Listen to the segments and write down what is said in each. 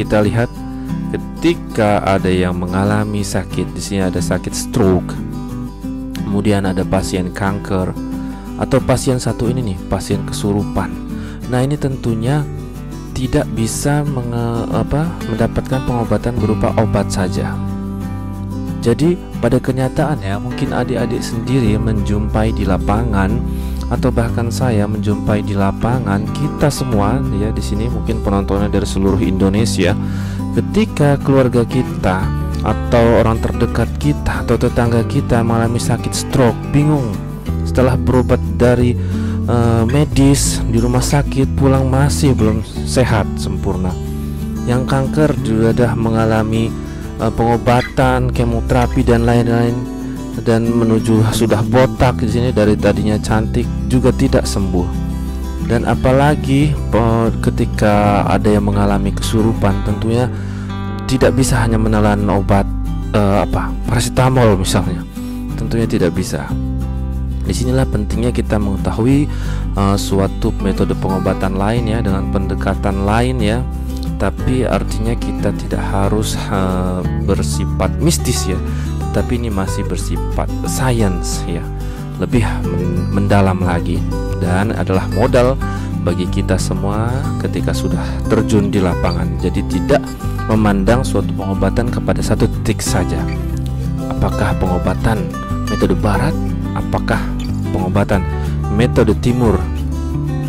kita lihat ketika ada yang mengalami sakit, di sini ada sakit stroke, kemudian ada pasien kanker, atau pasien satu ini nih, pasien kesurupan. Nah, ini tentunya tidak bisa mendapatkan pengobatan berupa obat saja. Jadi pada kenyataannya mungkin adik-adik sendiri menjumpai di lapangan, atau bahkan saya menjumpai di lapangan, kita semua ya di sini mungkin penontonnya dari seluruh Indonesia, ketika keluarga kita atau orang terdekat kita atau tetangga kita mengalami sakit stroke, bingung setelah berobat dari medis di rumah sakit, pulang masih belum sehat sempurna. Yang kanker juga sudah mengalami pengobatan, kemoterapi dan lain-lain, dan menuju sudah botak di sini, dari tadinya cantik juga tidak sembuh. Dan apalagi ketika ada yang mengalami kesurupan, tentunya tidak bisa hanya menelan obat paracetamol misalnya, tentunya tidak bisa. Disinilah pentingnya kita mengetahui suatu metode pengobatan lain ya, dengan pendekatan lain ya. Tapi artinya kita tidak harus bersifat mistis ya, tapi ini masih bersifat science ya, lebih mendalam lagi, dan adalah modal bagi kita semua ketika sudah terjun di lapangan. Jadi tidak memandang suatu pengobatan kepada satu titik saja. Apakah pengobatan metode barat, apakah pengobatan metode timur,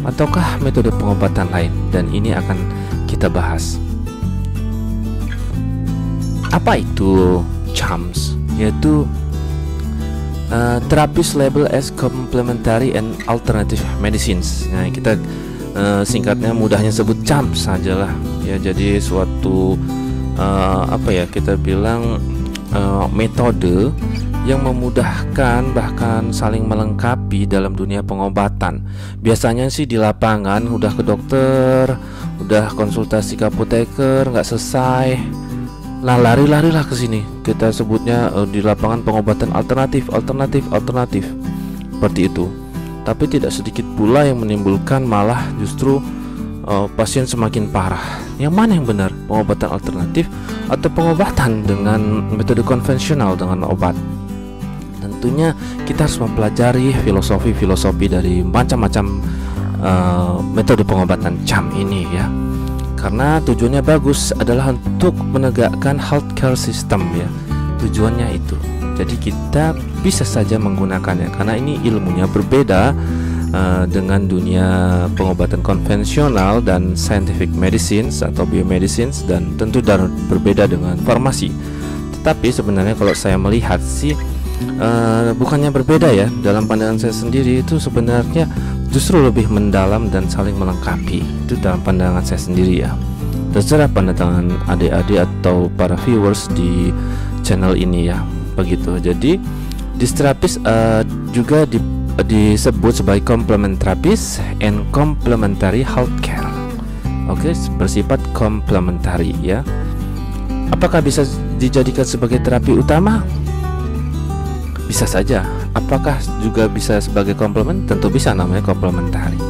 ataukah metode pengobatan lain, dan ini akan kita bahas. Apa itu CHAMS? Yaitu Therapies Labeled as Complementary and Alternative Medicines. Nah, kita singkatnya mudahnya sebut CHAMS sajalah ya. Jadi suatu kita bilang metode yang memudahkan, bahkan saling melengkapi dalam dunia pengobatan. Biasanya sih di lapangan udah ke dokter, udah konsultasi ke apoteker, nggak selesai, nah lari-larilah ke sini. Kita sebutnya di lapangan pengobatan alternatif seperti itu. Tapi tidak sedikit pula yang menimbulkan malah justru pasien semakin parah. Yang mana yang benar, pengobatan alternatif atau pengobatan dengan metode konvensional dengan obat? Tentunya kita harus mempelajari filosofi dari macam-macam metode pengobatan CHAM ini ya, karena tujuannya bagus, adalah untuk menegakkan healthcare system ya, tujuannya itu. Jadi kita bisa saja menggunakannya karena ini ilmunya berbeda dengan dunia pengobatan konvensional dan scientific medicines atau biomedicines, dan tentu berbeda dengan farmasi. Tetapi sebenarnya kalau saya melihat sih bukannya berbeda ya, dalam pandangan saya sendiri itu sebenarnya justru lebih mendalam dan saling melengkapi. Itu dalam pandangan saya sendiri ya, terserah pandangan adik-adik atau para viewers di channel ini ya, begitu. Jadi these therapies juga disebut sebagai complement therapies and complementary healthcare. Oke, bersifat komplementari ya. Apakah bisa dijadikan sebagai terapi utama? Bisa saja. Apakah juga bisa sebagai komplement? Tentu bisa, namanya komplementari.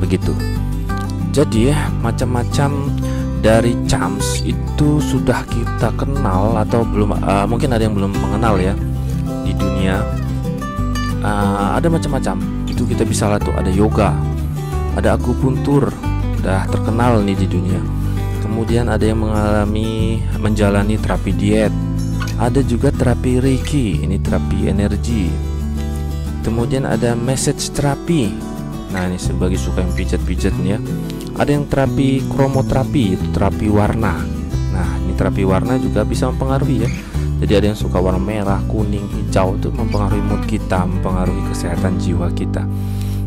Begitu. Jadi macam-macam dari CHAMS itu sudah kita kenal atau belum? Mungkin ada yang belum mengenal ya. Di dunia ada macam-macam. Itu kita bisa lihat tuh, ada yoga, ada akupuntur, udah terkenal nih di dunia. Kemudian ada yang menjalani terapi diet. Ada juga terapi Reiki, ini terapi energi. Kemudian ada massage terapi. Nah, ini sebagai suka yang pijat-pijat nih ya. Ada yang terapi kromoterapi, itu terapi warna. Nah, ini terapi warna juga bisa mempengaruhi ya. Jadi ada yang suka warna merah, kuning, hijau, itu mempengaruhi mood kita, mempengaruhi kesehatan jiwa kita.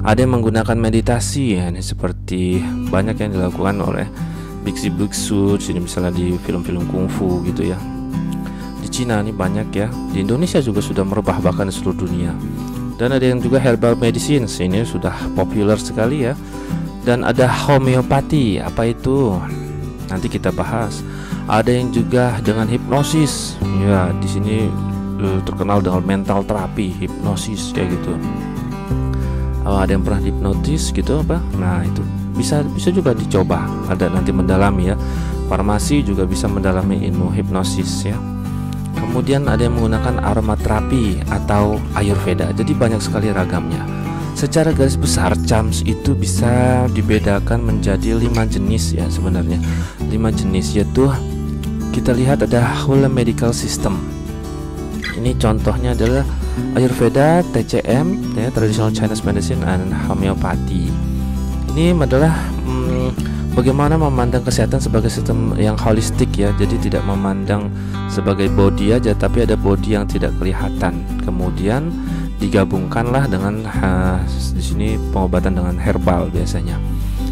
Ada yang menggunakan meditasi ya, ini seperti banyak yang dilakukan oleh biksu-biksu sini, misalnya di film-film kungfu gitu ya. Di Cina ini banyak ya, di Indonesia juga sudah merebah bahkan di seluruh dunia. Dan ada yang juga herbal medicine, ini sudah populer sekali ya. Dan ada homeopati, apa itu? Nanti kita bahas. Ada yang juga dengan hipnosis, ya di sini terkenal dengan mental terapi, hipnosis kayak gitu. Ada yang pernah hipnotis gitu apa? Nah itu bisa juga dicoba. Ada nanti mendalami ya. Farmasi juga bisa mendalami ilmu hipnosis ya. Kemudian ada yang menggunakan aromaterapi atau Ayurveda. Jadi banyak sekali ragamnya. Secara garis besar charms itu bisa dibedakan menjadi 5 jenis ya sebenarnya. 5 jenis, yaitu kita lihat ada whole medical system. Ini contohnya adalah Ayurveda, TCM ya, traditional Chinese medicine, and homeopathy. Ini adalah bagaimana memandang kesehatan sebagai sistem yang holistik ya. Jadi tidak memandang sebagai body aja, tapi ada body yang tidak kelihatan. Kemudian digabungkanlah dengan di sini pengobatan dengan herbal biasanya.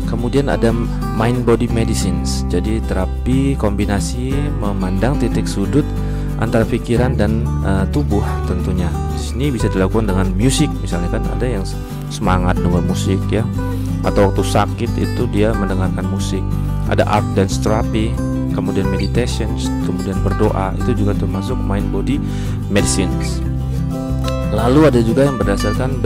Kemudian ada mind body medicines. Jadi terapi kombinasi memandang titik sudut antara pikiran dan tubuh tentunya. Di sini bisa dilakukan dengan musik, misalnya kan ada yang semangat dengan musik ya, atau waktu sakit itu dia mendengarkan musik. Ada art dance therapy, kemudian meditation, kemudian berdoa, itu juga termasuk mind body medicines. Lalu ada juga yang berdasarkan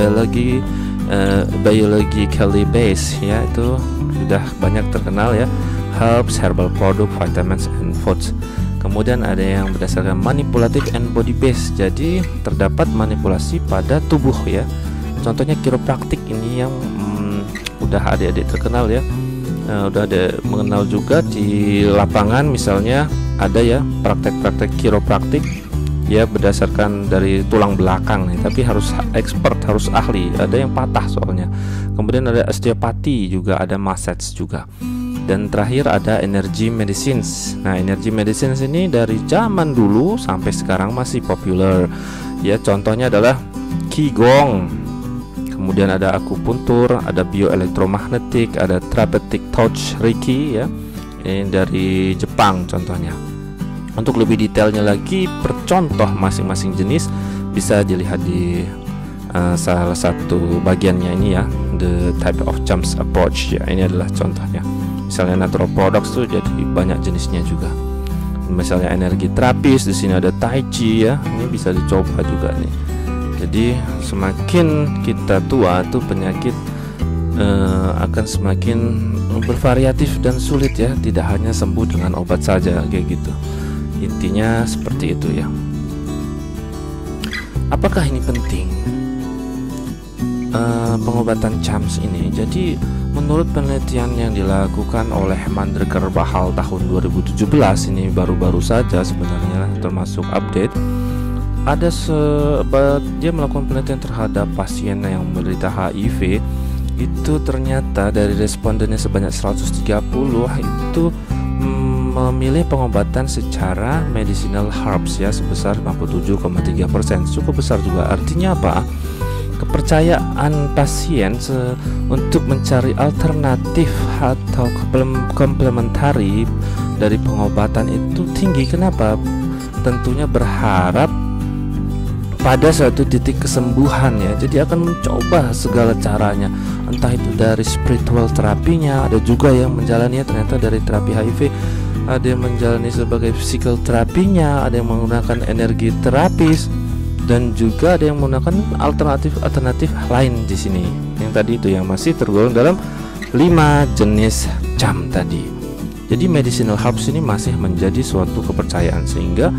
biologically based ya, itu sudah banyak terkenal ya, herbs, herbal product, vitamins and foods. Kemudian ada yang berdasarkan manipulative and body based, jadi terdapat manipulasi pada tubuh ya. Contohnya kiropraktik ini yang udah adik-adik terkenal ya, udah ada mengenal juga di lapangan. Misalnya ada ya praktek-praktek kiropraktik ya, berdasarkan dari tulang belakang nih, tapi harus expert, harus ahli. Ada yang patah soalnya. Kemudian ada osteopati juga, ada massage juga. Dan terakhir ada energy medicines. Nah, energy medicines ini dari zaman dulu sampai sekarang masih populer ya. Contohnya adalah qigong, kemudian ada akupuntur, ada bioelektromagnetik, ada therapeutic touch reiki ya, ini dari Jepang contohnya. Untuk lebih detailnya lagi percontoh masing-masing jenis bisa dilihat di salah satu bagiannya ini ya, the type of charms approach ya. Ini adalah contohnya. Misalnya natural products tuh jadi banyak jenisnya juga. Misalnya energi terapis, di sini ada tai chi ya, ini bisa dicoba juga nih. Jadi semakin kita tua tuh penyakit akan semakin bervariatif dan sulit ya, tidak hanya sembuh dengan obat saja kayak gitu. Intinya seperti itu ya. Apakah ini penting pengobatan charms ini? Jadi menurut penelitian yang dilakukan oleh Mandreker Bahal tahun 2017, ini baru-baru saja sebenarnya, termasuk update. Ada dia melakukan penelitian terhadap pasien yang menderita HIV. Itu ternyata dari respondennya sebanyak 130 itu memilih pengobatan secara medicinal herbs ya sebesar 57,3%. Cukup besar juga. Artinya apa? Kepercayaan pasien untuk mencari alternatif atau komplementari dari pengobatan itu tinggi. Kenapa? Tentunya berharap pada suatu titik kesembuhan ya. Jadi akan mencoba segala caranya, entah itu dari spiritual terapinya, ada juga yang menjalani ternyata dari terapi HIV, ada yang menjalani sebagai physical terapinya, ada yang menggunakan energi terapis, dan juga ada yang menggunakan alternatif lain di sini. Yang tadi itu yang masih tergolong dalam 5 jenis charm tadi. Jadi medicinal herbs ini masih menjadi suatu kepercayaan, sehingga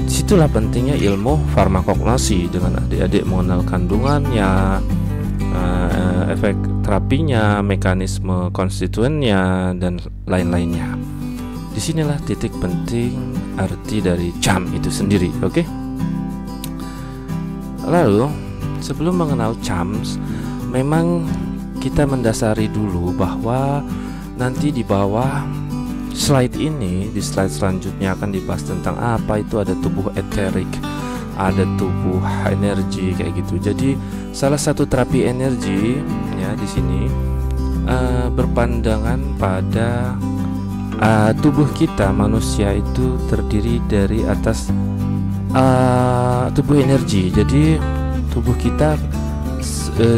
disitulah pentingnya ilmu farmakognosi dengan adik-adik mengenal kandungannya, efek terapinya, mekanisme konstituennya, dan lain-lainnya. Disinilah titik penting arti dari charm itu sendiri. Oke? Lalu sebelum mengenal charms, memang kita mendasari dulu bahwa nanti di bawah slide ini, di slide selanjutnya akan dibahas tentang apa itu ada tubuh eterik, ada tubuh energi kayak gitu. Jadi salah satu terapi energi ya di sini berpandangan pada tubuh kita manusia itu terdiri dari atas tubuh energi. Jadi tubuh kita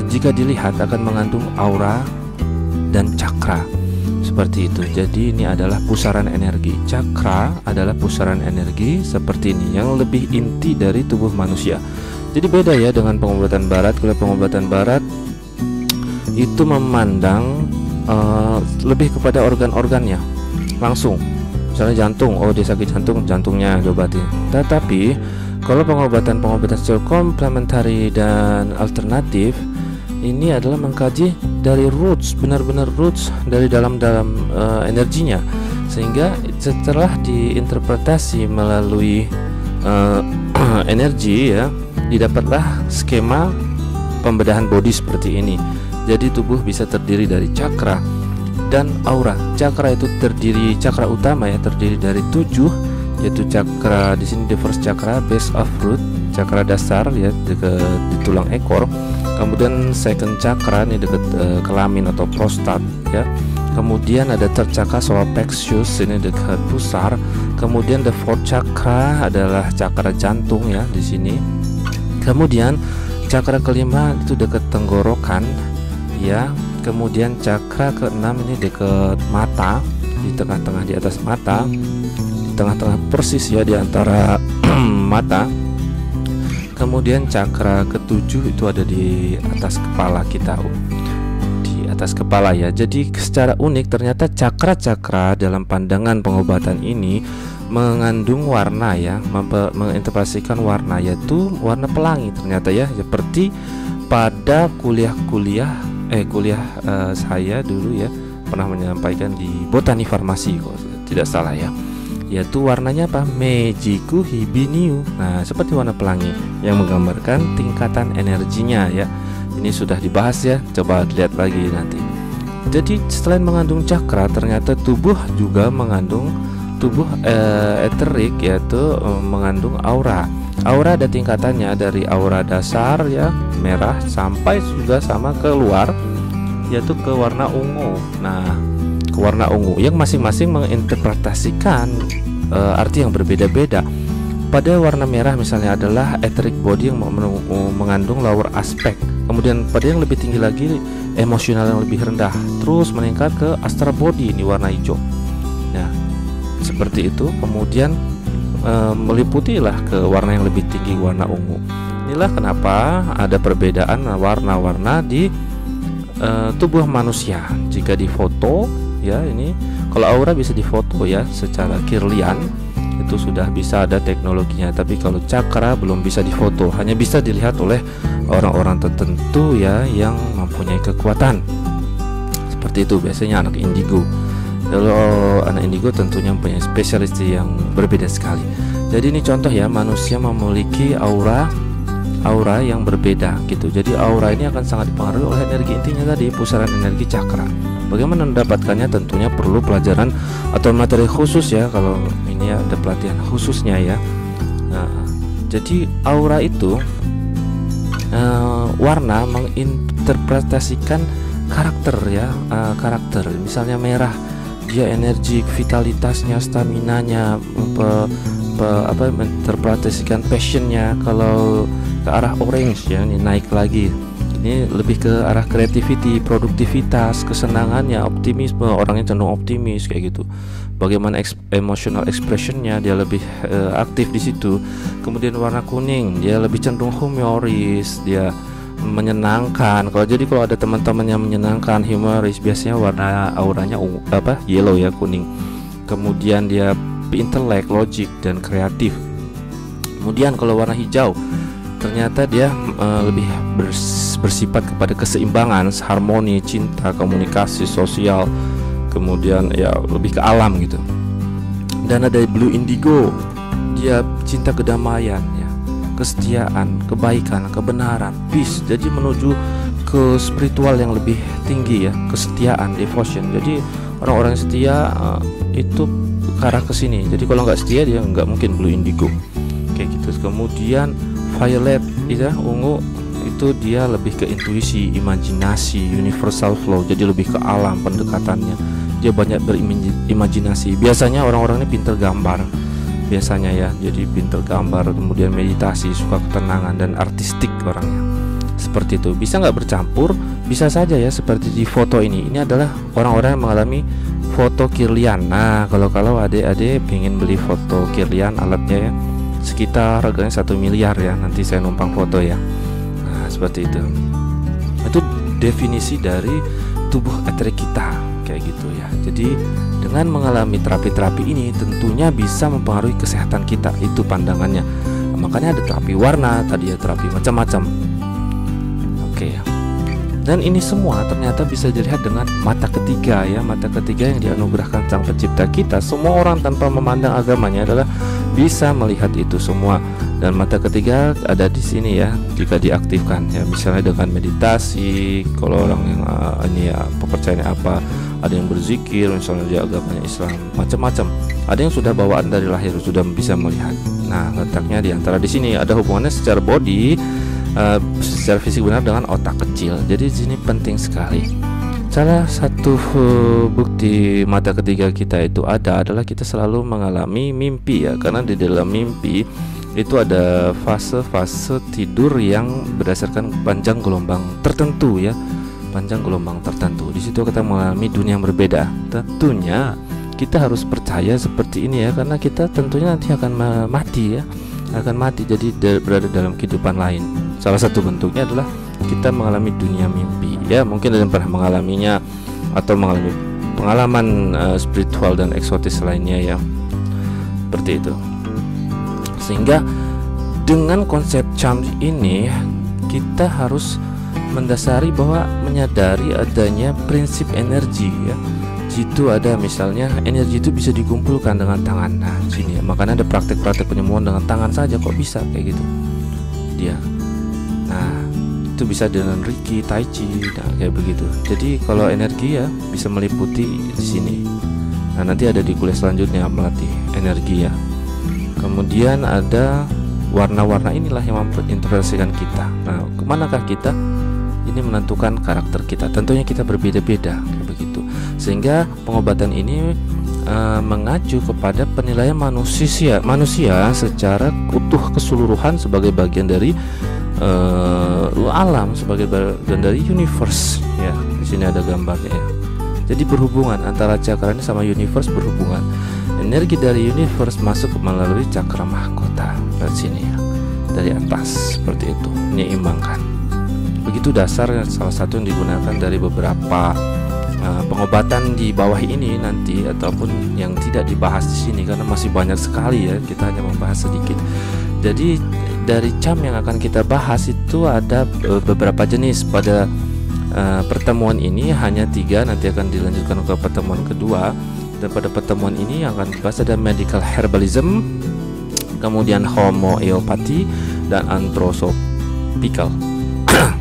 jika dilihat akan mengandung aura dan cakra seperti itu. Jadi ini adalah pusaran energi. Cakra adalah pusaran energi seperti ini yang lebih inti dari tubuh manusia. Jadi beda ya dengan pengobatan barat. Kalau pengobatan barat itu memandang lebih kepada organ-organnya langsung, misalnya jantung, oh dia sakit jantung, jantungnya diobatin. Tetapi kalau pengobatan secara komplementari dan alternatif ini adalah mengkaji dari roots, benar-benar roots dari dalam energinya, sehingga setelah diinterpretasi melalui energi ya, didapatlah skema pembedahan body seperti ini. Jadi tubuh bisa terdiri dari cakra dan aura. Cakra itu terdiri, cakra utama ya, terdiri dari 7, yaitu cakra di sini the first cakra, base of root, cakra dasar ya, dekat di tulang ekor. Kemudian second cakra ini dekat kelamin atau prostat ya. Kemudian ada third cakra solar plexus, ini dekat pusar. Kemudian the fourth cakra adalah cakra jantung ya di sini. Kemudian cakra kelima itu dekat tenggorokan ya. Kemudian cakra keenam ini dekat mata, di tengah-tengah di atas mata, di tengah-tengah persis ya di antara mata. Kemudian cakra ketujuh itu ada di atas kepala kita, di atas kepala ya. Jadi secara unik ternyata cakra-cakra dalam pandangan pengobatan ini mengandung warna ya, menginterpretasikan warna, yaitu warna pelangi ternyata ya. Seperti pada kuliah saya dulu ya pernah menyampaikan di botani farmasi kalau tidak salah ya, yaitu warnanya apa? Mejiku hibiniu. Nah, seperti warna pelangi yang menggambarkan tingkatan energinya ya. Ini sudah dibahas ya, coba lihat lagi nanti. Jadi selain mengandung cakra, ternyata tubuh juga mengandung eterik, yaitu mengandung aura. Aura ada tingkatannya, dari aura dasar ya, merah, sampai juga sama keluar, yaitu ke warna ungu. Nah, ke warna ungu yang masing-masing menginterpretasikan arti yang berbeda-beda. Pada warna merah misalnya adalah etheric body yang mengandung lower aspect. Kemudian pada yang lebih tinggi lagi emosional yang lebih rendah, terus meningkat ke astral body, ini warna hijau. Nah, seperti itu. Kemudian meliputilah ke warna yang lebih tinggi, warna ungu. Inilah kenapa ada perbedaan warna-warna di tubuh manusia. Jika difoto ya, ini kalau aura bisa difoto ya secara kirlian, itu sudah bisa ada teknologinya. Tapi kalau cakra belum bisa difoto, hanya bisa dilihat oleh orang-orang tertentu ya yang mempunyai kekuatan. Seperti itu biasanya anak indigo. Kalau anak indigo tentunya mempunyai spesialis yang berbeda sekali. Jadi ini contoh ya, manusia memiliki aura yang berbeda gitu. Jadi aura ini akan sangat dipengaruhi oleh energi intinya tadi, pusaran energi cakra. Bagaimana mendapatkannya? Tentunya perlu pelajaran atau materi khusus ya. Kalau ini ada pelatihan khususnya ya. Nah, jadi aura itu warna menginterpretasikan karakter ya, karakter. Misalnya merah, dia energi, vitalitasnya, staminanya, menginterpretasikan passionnya. Kalau ke arah orange ya, ini naik lagi, ini lebih ke arah creativity, produktivitas, kesenangannya, optimisme, orangnya cenderung optimis kayak gitu. Bagaimana emotional expressionnya, dia lebih aktif di situ. Kemudian warna kuning, dia lebih cenderung humoris, dia menyenangkan. Kalau ada teman-teman yang menyenangkan, humoris, biasanya warna auranya yellow ya, kuning. Kemudian dia intelek, logik, dan kreatif. Kemudian kalau warna hijau, ternyata dia lebih bersifat kepada keseimbangan, harmoni, cinta, komunikasi, sosial. Kemudian ya lebih ke alam gitu. Dan ada blue indigo, dia cinta kedamaian ya, kesetiaan, kebaikan, kebenaran, peace. Jadi menuju ke spiritual yang lebih tinggi ya, kesetiaan, devotion. Jadi orang-orang setia itu ke arah ke sini. Jadi kalau nggak setia, dia nggak mungkin blue indigo kayak gitu. Kemudian violet ya, ungu, itu dia lebih ke intuisi, imajinasi, universal flow. Jadi lebih ke alam pendekatannya. Dia banyak berimajinasi. Biasanya orang-orang ini pintar gambar biasanya ya, jadi pintar gambar, kemudian meditasi, suka ketenangan, dan artistik orangnya. Seperti itu. Bisa nggak bercampur? Bisa saja ya, seperti di foto ini. Ini adalah orang-orang yang mengalami foto kirlian. Nah, kalau adik-adik pengen beli foto kirlian, alatnya ya, sekitar harganya 1 miliar ya. Nanti saya numpang foto ya. Nah, seperti itu. Itu definisi dari tubuh eterik kita kayak gitu ya. Jadi dengan mengalami terapi-terapi ini tentunya bisa mempengaruhi kesehatan kita, itu pandangannya. Makanya ada terapi warna tadi ya, terapi macam-macam. Oke ya. Dan ini semua ternyata bisa dilihat dengan mata ketiga ya, mata ketiga yang dianugerahkan Sang Pencipta kita. Semua orang tanpa memandang agamanya adalah bisa melihat itu semua. Dan mata ketiga ada di sini ya, jika diaktifkan ya, misalnya dengan meditasi. Kalau orang yang ini ya kepercayaannya apa, ada yang berzikir, misalnya dia agamanya Islam, macam-macam. Ada yang sudah bawaan dari lahir, sudah bisa melihat. Nah, letaknya di antara di sini ada hubungannya secara body, secara fisik benar dengan otak kecil. Jadi di sini penting sekali. Salah satu bukti mata ketiga kita itu adalah kita selalu mengalami mimpi ya, karena di dalam mimpi itu ada fase-fase tidur yang berdasarkan panjang gelombang tertentu ya, panjang gelombang tertentu. Di situ kita mengalami dunia yang berbeda. Tentunya kita harus percaya seperti ini ya, karena kita tentunya nanti akan mati ya, akan mati. Jadi berada dalam kehidupan lain. Salah satu bentuknya adalah kita mengalami dunia mimpi ya. Mungkin ada yang pernah mengalaminya atau mengalami pengalaman spiritual dan eksotis lainnya ya, seperti itu. Sehingga dengan konsep charm ini kita harus mendasari bahwa menyadari adanya prinsip energi ya. Situ ada misalnya energi itu bisa dikumpulkan dengan tangan. Nah sini ya, makanya ada praktek-praktek penyembuhan dengan tangan saja kok bisa kayak gitu dia. Nah itu bisa dengan Reiki, Tai Chi, nah, kayak begitu. Jadi kalau energi ya bisa meliputi di sini. Nah nanti ada di kuliah selanjutnya melatih energi ya. Kemudian ada warna-warna inilah yang menginterpretasikan kita. Nah, kemanakah kita? Ini menentukan karakter kita. Tentunya kita berbeda-beda, kayak begitu. Sehingga pengobatan ini mengacu kepada penilaian manusia secara utuh keseluruhan sebagai bagian dari alam, sebagai bagian dari universe. Ya, di sini ada gambarnya ya. Jadi berhubungan antara cakra ini sama universe, berhubungan. Energi dari universe masuk melalui cakra mahkota dari sini ya, dari atas seperti itu, menyeimbangkan. Begitu dasar salah satu yang digunakan dari beberapa pengobatan di bawah ini nanti, ataupun yang tidak dibahas di sini karena masih banyak sekali ya, kita hanya membahas sedikit. Jadi dari charm yang akan kita bahas itu ada beberapa jenis. Pada pertemuan ini hanya 3, nanti akan dilanjutkan ke pertemuan kedua. Dan pada pertemuan ini yang akan dibahas ada medical herbalism, kemudian homeopathy, dan anthroposophical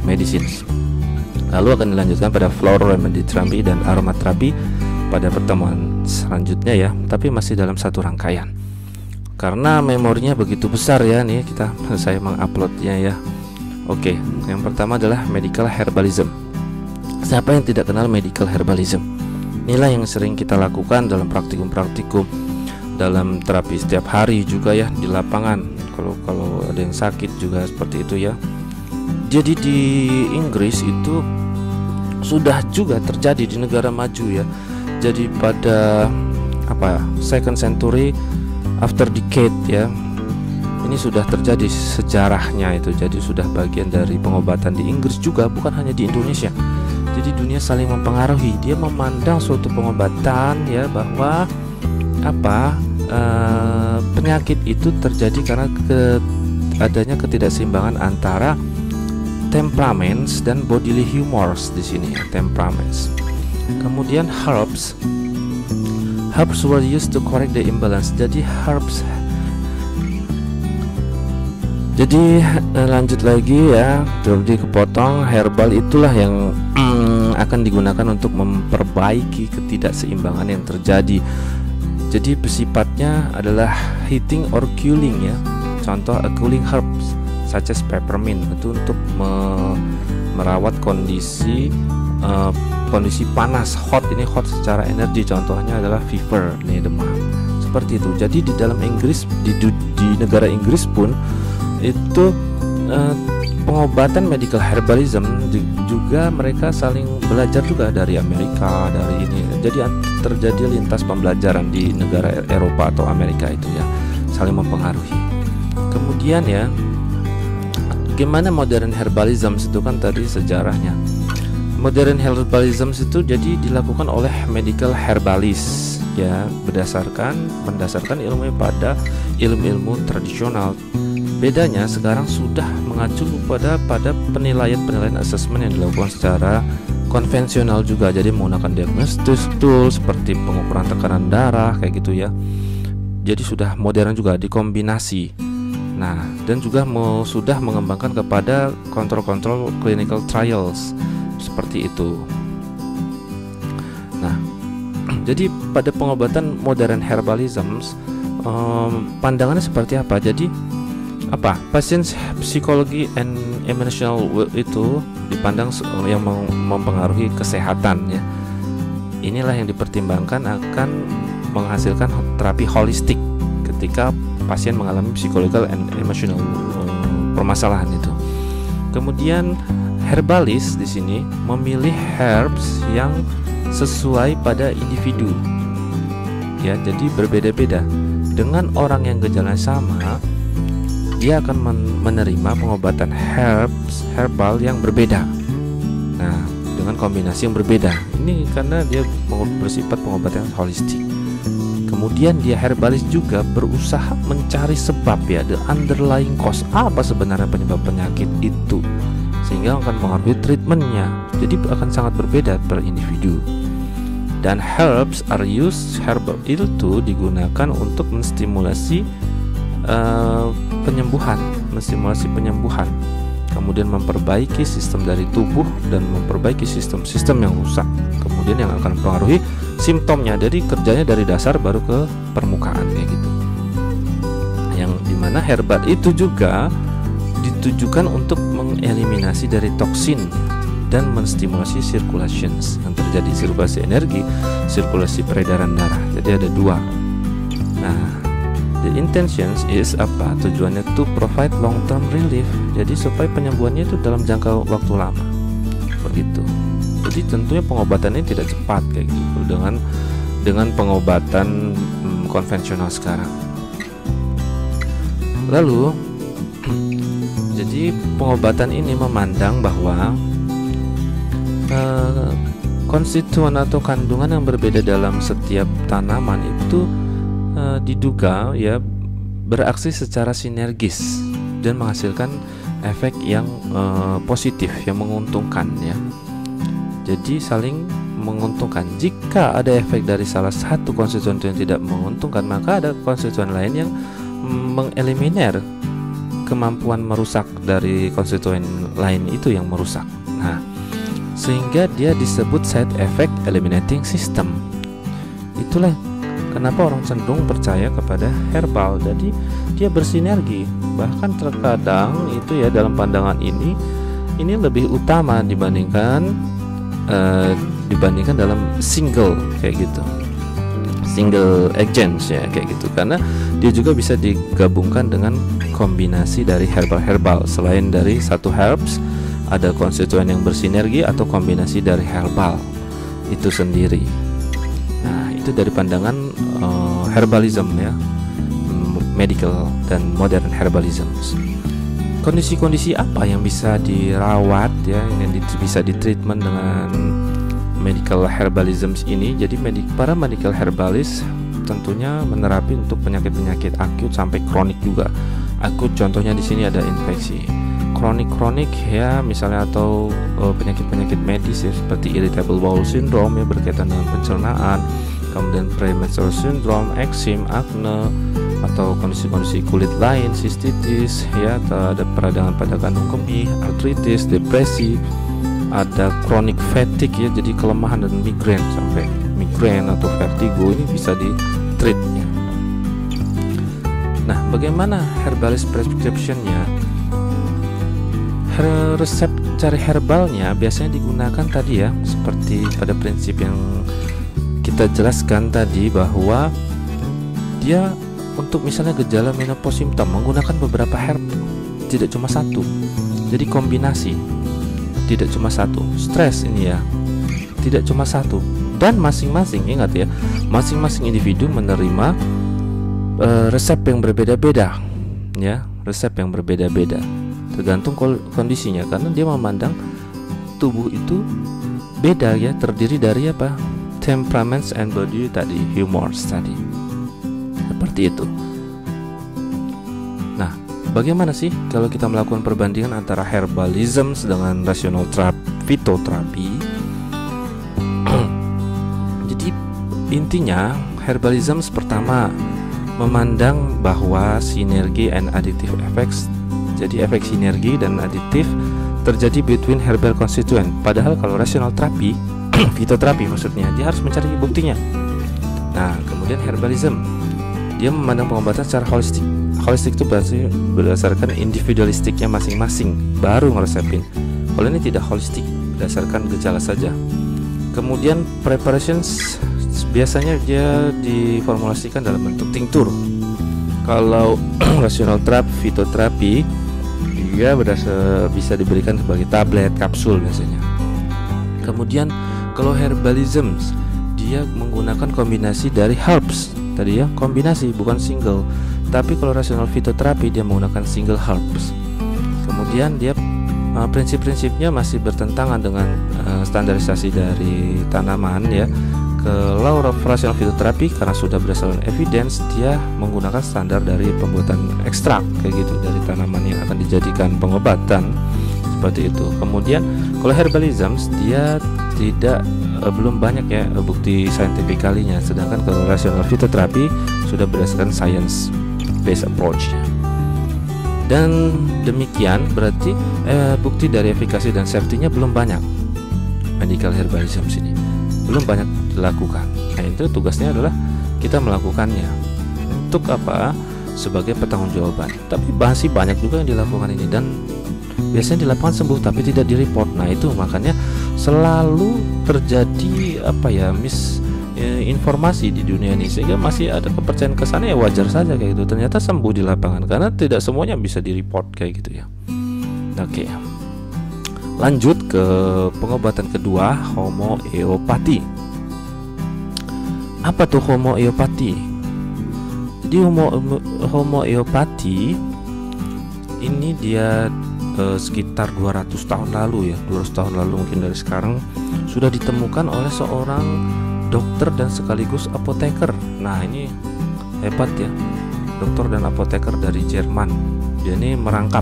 medicine. Lalu akan dilanjutkan pada floral remedy therapy dan aromaterapi pada pertemuan selanjutnya ya, tapi masih dalam satu rangkaian. Karena memorinya begitu besar ya nih, saya menguploadnya ya. Oke, yang pertama adalah medical herbalism. Siapa yang tidak kenal medical herbalism? Inilah yang sering kita lakukan dalam praktikum-praktikum, dalam terapi setiap hari juga ya, di lapangan. Kalau ada yang sakit juga seperti itu ya. Jadi di Inggris itu sudah juga terjadi di negara maju ya. Jadi pada second century after decade ya, ini sudah terjadi sejarahnya itu. Jadi sudah bagian dari pengobatan di Inggris juga, bukan hanya di Indonesia. Jadi dunia saling mempengaruhi. Dia memandang suatu pengobatan ya, bahwa penyakit itu terjadi karena adanya ketidakseimbangan antara temperaments dan bodily humors di sini ya, temperaments. Kemudian herbs were used to correct the imbalance. Jadi lanjut lagi ya, jadi kepotong. Herbal itulah yang akan digunakan untuk memperbaiki ketidakseimbangan yang terjadi. Jadi bersifatnya adalah heating or cooling ya. Contoh cooling herbs such as peppermint, itu untuk merawat kondisi panas, hot secara energi. Contohnya adalah fever, nih demam. Seperti itu. Jadi di dalam Inggris, di negara Inggris pun itu pengobatan medical herbalism juga mereka saling belajar juga dari Amerika, dari ini. Jadi terjadi lintas pembelajaran di negara Eropa atau Amerika itu ya, saling mempengaruhi. Kemudian ya, gimana modern herbalism itu kan tadi sejarahnya. Modern herbalism itu jadi dilakukan oleh medical herbalist ya, mendasarkan ilmu pada ilmu-ilmu tradisional. Bedanya sekarang sudah mengacu pada penilaian asesmen yang dilakukan secara konvensional juga, jadi menggunakan diagnostic tool seperti pengukuran tekanan darah kayak gitu ya. Jadi sudah modern juga dikombinasi. Nah, dan juga sudah mengembangkan kepada kontrol clinical trials seperti itu. Nah, jadi pada pengobatan modern herbalism pandangannya seperti apa? Jadi pasien psikologi and emotional itu dipandang yang mempengaruhi kesehatan ya. Inilah yang dipertimbangkan akan menghasilkan terapi holistik ketika pasien mengalami psychological and emotional permasalahan itu. Kemudian herbalis di sini memilih herbs yang sesuai pada individu. Ya, jadi berbeda-beda. Dengan orang yang gejalanya sama, dia akan menerima pengobatan herbal yang berbeda. Nah, dengan kombinasi yang berbeda. Ini karena dia bersifat pengobatan holistik. Kemudian dia herbalis juga berusaha mencari sebab ya, the underlying cause, apa sebenarnya penyebab penyakit itu, sehingga akan mempengaruhi treatmentnya. Jadi akan sangat berbeda per individu. Dan herbs are used, herbal itu digunakan untuk menstimulasi penyembuhan, kemudian memperbaiki sistem dari tubuh dan memperbaiki sistem-sistem yang rusak, kemudian yang akan mempengaruhi simptomnya. Jadi kerjanya dari dasar baru ke permukaan kayak gitu. Yang dimana herbal itu juga ditujukan untuk mengeliminasi dari toksin dan menstimulasi circulations yang terjadi, sirkulasi energi, sirkulasi peredaran darah. Jadi ada dua. Nah, the intentions is apa? Tujuannya to provide long term relief. Jadi supaya penyembuhannya itu dalam jangka waktu lama. Begitu. Jadi tentunya pengobatannya tidak cepat kayak gitu dengan pengobatan konvensional sekarang. Lalu jadi pengobatan ini memandang bahwa konstituen atau kandungan yang berbeda dalam setiap tanaman itu diduga ya beraksi secara sinergis dan menghasilkan efek yang positif, yang menguntungkan ya. Jadi saling menguntungkan. Jika ada efek dari salah satu konstituen yang tidak menguntungkan, maka ada konstituen lain yang mengeliminir kemampuan merusak dari konstituen lain itu yang merusak. Nah, sehingga dia disebut side effect eliminating system. Itulah kenapa orang cenderung percaya kepada herbal. Jadi dia bersinergi. Bahkan terkadang itu ya dalam pandangan ini lebih utama dibandingkan dalam single kayak gitu, single agents ya kayak gitu, karena dia juga bisa digabungkan dengan kombinasi dari herbal. Selain dari satu herbs, ada konstituen yang bersinergi atau kombinasi dari herbal itu sendiri. Nah, itu dari pandangan herbalism ya, medical dan modern herbalism. Kondisi-kondisi apa yang bisa dirawat ya, yang bisa ditreatment dengan medical herbalism ini? Jadi para medical herbalist tentunya menerapi untuk penyakit-penyakit akut sampai kronik juga. Akut contohnya di sini ada infeksi. Kronik ya misalnya atau penyakit-penyakit medis ya, seperti irritable bowel syndrome ya berkaitan dengan pencernaan, kemudian premenstrual syndrome, eksim, akne, atau kondisi-kondisi kulit lain, sistitis ya, atau ada peradangan pada kandung kemih, artritis, depresi, ada chronic fatigue ya, jadi kelemahan dan migrain, sampai migrain atau vertigo ini bisa di-treat ya. Nah, bagaimana herbalist prescriptionnya? Resep cari herbalnya biasanya digunakan tadi ya, seperti pada prinsip yang kita jelaskan tadi, bahwa dia untuk misalnya gejala menopause simptom menggunakan beberapa herb, tidak cuma satu. Jadi kombinasi, tidak cuma satu. Stres ini ya, tidak cuma satu. Dan masing-masing, ingat ya, masing-masing individu menerima resep yang berbeda-beda ya, resep yang berbeda-beda tergantung kondisinya, karena dia memandang tubuh itu beda ya, terdiri dari apa? Temperaments and body tadi, humors tadi. Seperti itu. Nah, bagaimana sih kalau kita melakukan perbandingan antara herbalism dengan rational fitoterapi? Jadi intinya herbalism pertama memandang bahwa sinergi and additive effects. Jadi efek sinergi dan aditif terjadi between herbal constituent. Padahal kalau rational terapi, fitoterapi maksudnya, dia harus mencari buktinya. Nah, kemudian herbalism, dia memandang pengobatan secara holistik. Holistik itu berarti berdasarkan individualistiknya masing-masing, baru ngeresepin. Kalau ini tidak holistik, berdasarkan gejala saja. Kemudian preparations biasanya dia diformulasikan dalam bentuk tinctur. Kalau rational terapi, fitoterapi, dia bisa diberikan sebagai tablet, kapsul biasanya. Kemudian kalau herbalism, dia menggunakan kombinasi dari herbs. Tadi ya, kombinasi bukan single. Tapi kalau rational fitoterapi dia menggunakan single herbs. Kemudian dia prinsip-prinsipnya masih bertentangan dengan standarisasi dari tanaman ya. Kalau rational fitoterapi karena sudah berdasarkan evidence, dia menggunakan standar dari pembuatan ekstrak kayak gitu dari tanaman yang akan dijadikan pengobatan, seperti itu. Kemudian kalau herbalism dia belum banyak ya bukti scientifically-nya, sedangkan kalau rational fitoterapi sudah berdasarkan science based approach. Dan demikian berarti bukti dari efikasi dan safety-nya belum banyak. Medical herbalism sini belum banyak dilakukan. Nah, itu tugasnya adalah kita melakukannya. Untuk apa? Sebagai pertanggungjawaban. Tapi masih banyak juga yang dilakukan ini dan biasanya dilakukan sembuh tapi tidak direport. Nah, itu makanya selalu terjadi informasi di dunia ini, sehingga masih ada kepercayaan kesana. Ya wajar saja kayak gitu. Ternyata sembuh di lapangan karena tidak semuanya bisa direport kayak gitu ya. Oke. Lanjut ke pengobatan kedua, homeopati. Apa tuh homeopati? Jadi homeopati ini dia sekitar 200 tahun lalu ya, 200 tahun lalu mungkin dari sekarang, sudah ditemukan oleh seorang dokter dan sekaligus apoteker. Nah, ini hebat ya, dokter dan apoteker dari Jerman. Dia ini merangkap.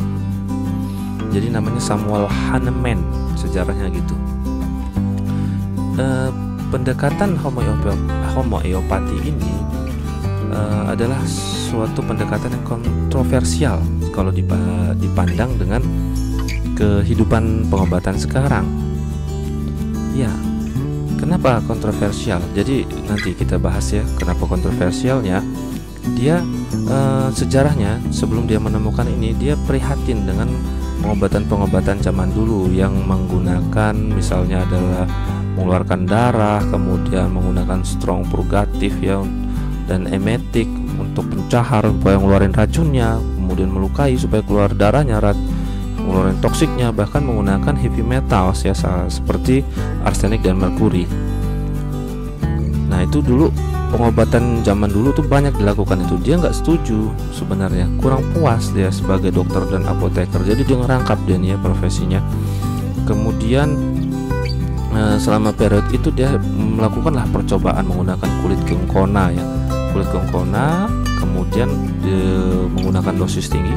Jadi namanya Samuel Hahnemann, sejarahnya gitu. Pendekatan homeopati ini adalah suatu pendekatan yang kontroversial kalau dipandang dengan kehidupan pengobatan sekarang. Ya, kenapa kontroversial? Jadi nanti kita bahas ya kenapa kontroversialnya. Dia sejarahnya sebelum dia menemukan ini, dia prihatin dengan pengobatan-pengobatan zaman dulu yang menggunakan misalnya adalah mengeluarkan darah, kemudian menggunakan strong purgatif ya, dan emetik untuk pencahar supaya ngeluarin racunnya, kemudian melukai supaya keluar darahnya, ngeluarin toksiknya, bahkan menggunakan heavy metals ya seperti arsenik dan merkuri. Nah, itu dulu pengobatan zaman dulu tuh banyak dilakukan itu. Dia nggak setuju sebenarnya, kurang puas dia sebagai dokter dan apoteker. Jadi dia ngerangkap dia nih ya profesinya. Kemudian selama periode itu dia melakukanlah percobaan menggunakan kulit gengkona ya, kulit gengkona, kemudian menggunakan dosis tinggi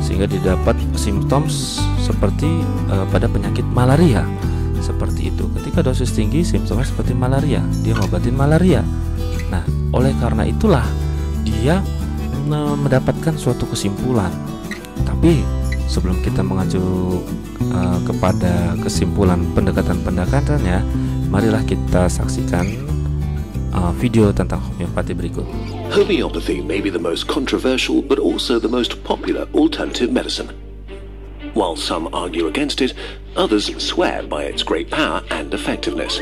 sehingga didapat simptoms seperti pada penyakit malaria. Seperti itu, ketika dosis tinggi simptomnya seperti malaria, dia ngobatin malaria. Nah, oleh karena itulah dia mendapatkan suatu kesimpulan. Tapi sebelum kita mengacu kepada kesimpulan pendekatan-pendekatannya, marilah kita saksikan video tentang homeopati berikut. Homeopathy may be the most controversial but also the most popular alternative medicine. While some argue against it, others swear by its great power and effectiveness.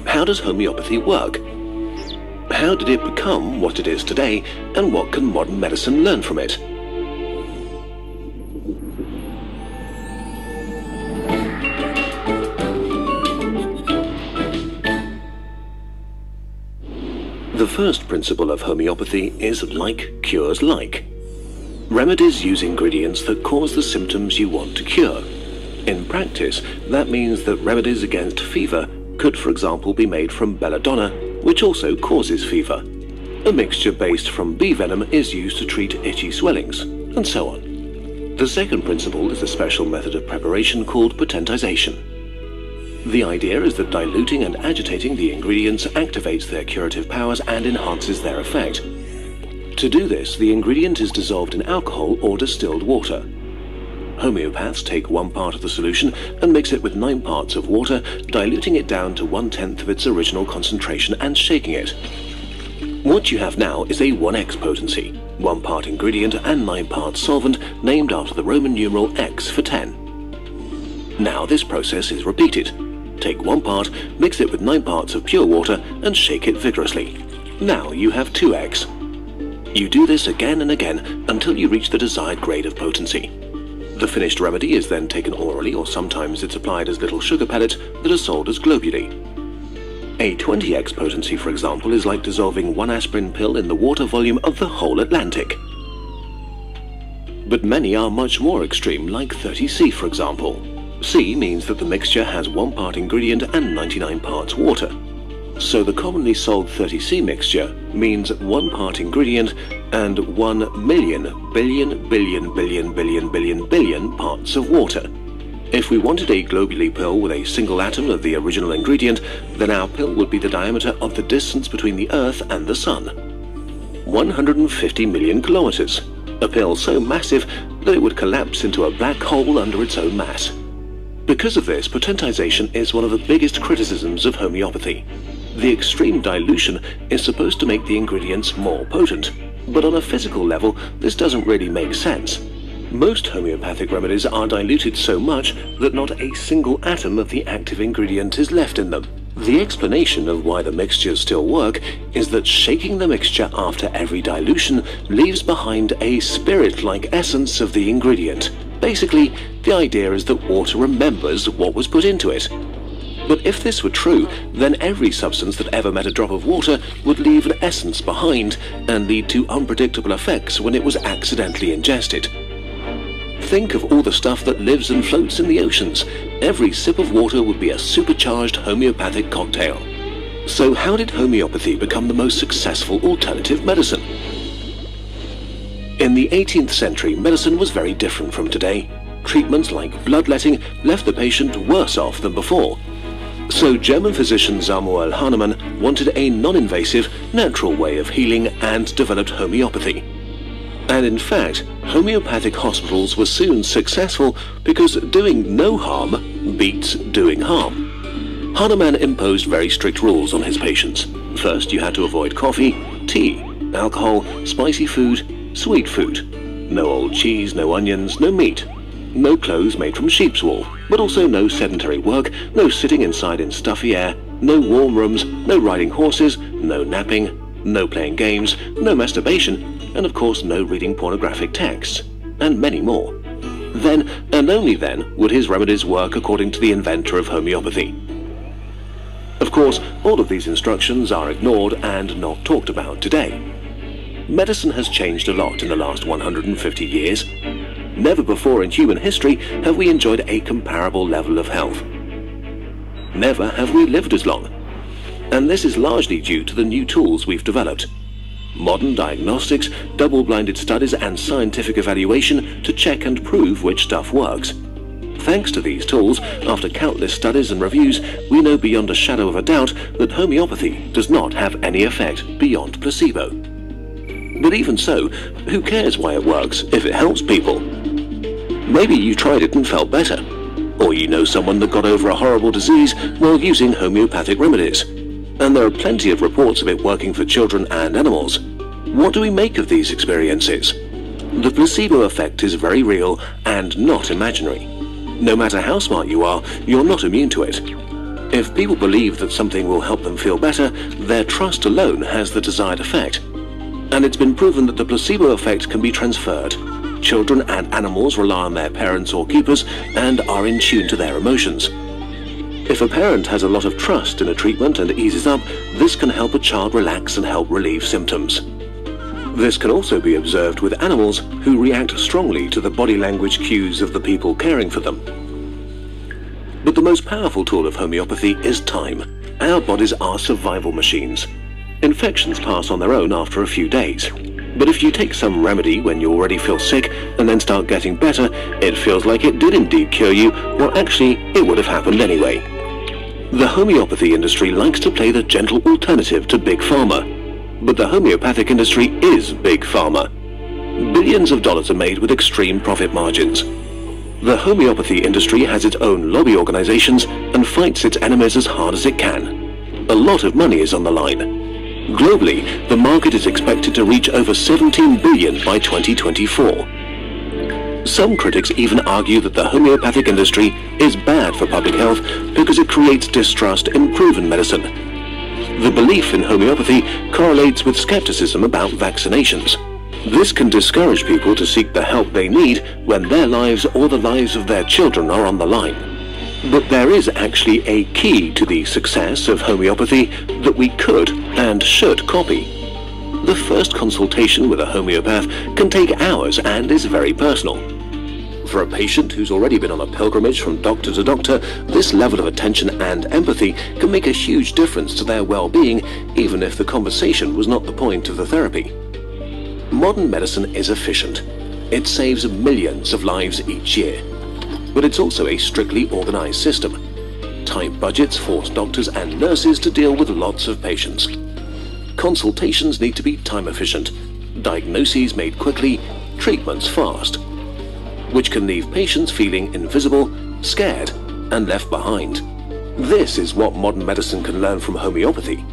How does homeopathy work? How did it become what it is today, and what can modern medicine learn from it? The first principle of homeopathy is like cures like. Remedies use ingredients that cause the symptoms you want to cure. In practice, that means that remedies against fever could, for example, be made from belladonna, which also causes fever. A mixture based from bee venom is used to treat itchy swellings, and so on. The second principle is a special method of preparation called potentization. The idea is that diluting and agitating the ingredients activates their curative powers and enhances their effect. To do this, the ingredient is dissolved in alcohol or distilled water. Homeopaths take 1 part of the solution and mix it with 9 parts of water, diluting it down to 1/10 of its original concentration and shaking it. What you have now is a 1x potency, 1 part ingredient and 9 parts solvent, named after the Roman numeral X for 10. Now this process is repeated. Take 1 part, mix it with 9 parts of pure water and shake it vigorously. Now you have 2x. You do this again and again until you reach the desired grade of potency. The finished remedy is then taken orally, or sometimes it's applied as little sugar pellets that are sold as globuli. A 20x potency, for example, is like dissolving 1 aspirin pill in the water volume of the whole Atlantic. But many are much more extreme, like 30C, for example. C means that the mixture has 1 part ingredient and 99 parts water. So the commonly sold 30C mixture means 1 part ingredient and 1,000,000,000,000,000,000,000,000,000,000,000 parts of water. If we wanted a globuli pill with a single atom of the original ingredient, then our pill would be the diameter of the distance between the Earth and the Sun. 150 million kilometers. A pill so massive that it would collapse into a black hole under its own mass. Because of this, potentization is one of the biggest criticisms of homeopathy. The extreme dilution is supposed to make the ingredients more potent, but on a physical level, this doesn't really make sense. Most homeopathic remedies are diluted so much that not a single atom of the active ingredient is left in them. The explanation of why the mixtures still work is that shaking the mixture after every dilution leaves behind a spirit-like essence of the ingredient. Basically, the idea is that water remembers what was put into it. But if this were true, then every substance that ever met a drop of water would leave an essence behind and lead to unpredictable effects when it was accidentally ingested. Think of all the stuff that lives and floats in the oceans. Every sip of water would be a supercharged homeopathic cocktail. So how did homeopathy become the most successful alternative medicine? In the 18th century, medicine was very different from today. Treatments like bloodletting left the patient worse off than before. So German physician Samuel Hahnemann wanted a non-invasive, natural way of healing and developed homeopathy. And in fact, homeopathic hospitals were soon successful because doing no harm beats doing harm. Hahnemann imposed very strict rules on his patients. First, you had to avoid coffee, tea, alcohol, spicy food, sweet food. No old cheese, no onions, no meat. No clothes made from sheep's wool, but also no sedentary work, no sitting inside in stuffy air, no warm rooms, no riding horses, no napping, no playing games, no masturbation, and of course no reading pornographic texts, and many more. Then, and only then, would his remedies work according to the inventor of homeopathy. Of course, all of these instructions are ignored and not talked about today. Medicine has changed a lot in the last 150 years. Never before in human history have we enjoyed a comparable level of health. Never have we lived as long. And this is largely due to the new tools we've developed. Modern diagnostics, double-blinded studies and scientific evaluation to check and prove which stuff works. Thanks to these tools, after countless studies and reviews, we know beyond a shadow of a doubt that homeopathy does not have any effect beyond placebo. But even so, who cares why it works if it helps people? Maybe you tried it and felt better. Or you know someone that got over a horrible disease while using homeopathic remedies. And there are plenty of reports of it working for children and animals. What do we make of these experiences? The placebo effect is very real and not imaginary. No matter how smart you are, you're not immune to it. If people believe that something will help them feel better, their trust alone has the desired effect. And it's been proven that the placebo effect can be transferred. Children and animals rely on their parents or keepers and are in tune to their emotions. If a parent has a lot of trust in a treatment and eases up, this can help a child relax and help relieve symptoms. This can also be observed with animals who react strongly to the body language cues of the people caring for them. But the most powerful tool of homeopathy is time. Our bodies are survival machines. Infections pass on their own after a few days. But if you take some remedy when you already feel sick and then start getting better, it feels like it did indeed cure you, or actually it would have happened anyway. The homeopathy industry likes to play the gentle alternative to Big Pharma. But the homeopathic industry is Big Pharma. Billions of dollars are made with extreme profit margins. The homeopathy industry has its own lobby organizations and fights its enemies as hard as it can. A lot of money is on the line. Globally, the market is expected to reach over 17 billion by 2024. Some critics even argue that the homeopathic industry is bad for public health because it creates distrust in proven medicine. The belief in homeopathy correlates with skepticism about vaccinations. This can discourage people to seek the help they need when their lives or the lives of their children are on the line. But there is actually a key to the success of homeopathy that we could and should copy. The first consultation with a homeopath can take hours and is very personal. For a patient who's already been on a pilgrimage from doctor to doctor, this level of attention and empathy can make a huge difference to their well-being, even if the conversation was not the point of the therapy. Modern medicine is efficient. It saves millions of lives each year. But it's also a strictly organized system. Tight budgets force doctors and nurses to deal with lots of patients. Consultations need to be time efficient, diagnoses made quickly, treatments fast, which can leave patients feeling invisible, scared, and left behind. This is what modern medicine can learn from homeopathy.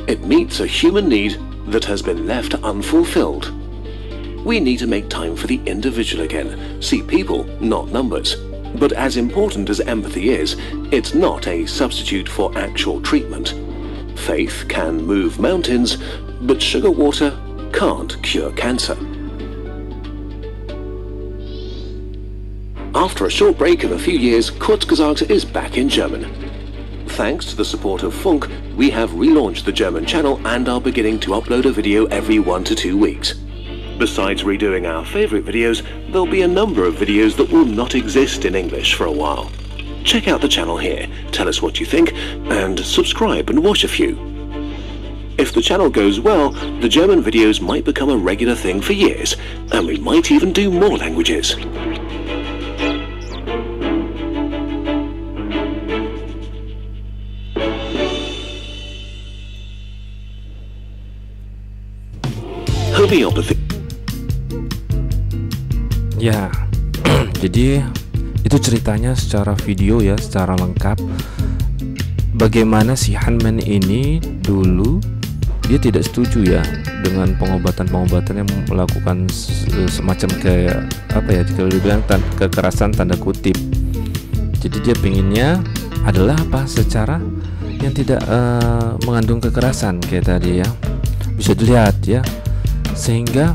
It meets a human need that has been left unfulfilled. We need to make time for the individual again, see people, not numbers. But as important as empathy is, it's not a substitute for actual treatment. Faith can move mountains, but sugar water can't cure cancer. After a short break of a few years, Kurzgesagt is back in German. Thanks to the support of Funk, we have relaunched the German channel and are beginning to upload a video every 1 to 2 weeks. Besides redoing our favorite videos, there'll be a number of videos that will not exist in English for a while. Check out the channel here, tell us what you think, and subscribe and watch a few. If the channel goes well, the German videos might become a regular thing for years, and we might even do more languages. Homeopathy. Ya, jadi itu ceritanya secara video ya, secara lengkap. Bagaimana si Hahnemann ini dulu dia tidak setuju ya dengan pengobatan-pengobatan yang melakukan semacam kayak apa ya, kalau dibilang kekerasan tanda kutip. Jadi dia pinginnya adalah apa, secara yang tidak mengandung kekerasan kayak tadi ya, bisa dilihat ya, sehingga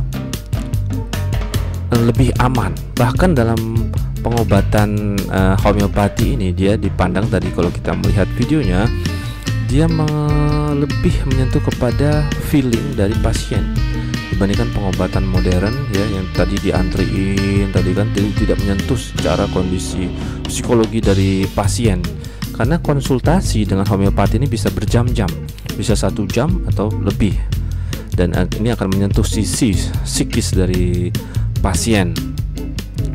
lebih aman. Bahkan dalam pengobatan homeopati ini dia dipandang tadi kalau kita melihat videonya, dia lebih menyentuh kepada feeling dari pasien dibandingkan pengobatan modern ya, yang tadi diantriin tadi kan, jadi tidak menyentuh secara kondisi psikologi dari pasien. Karena konsultasi dengan homeopati ini bisa berjam-jam, bisa 1 jam atau lebih, dan ini akan menyentuh sisi psikis dari pasien.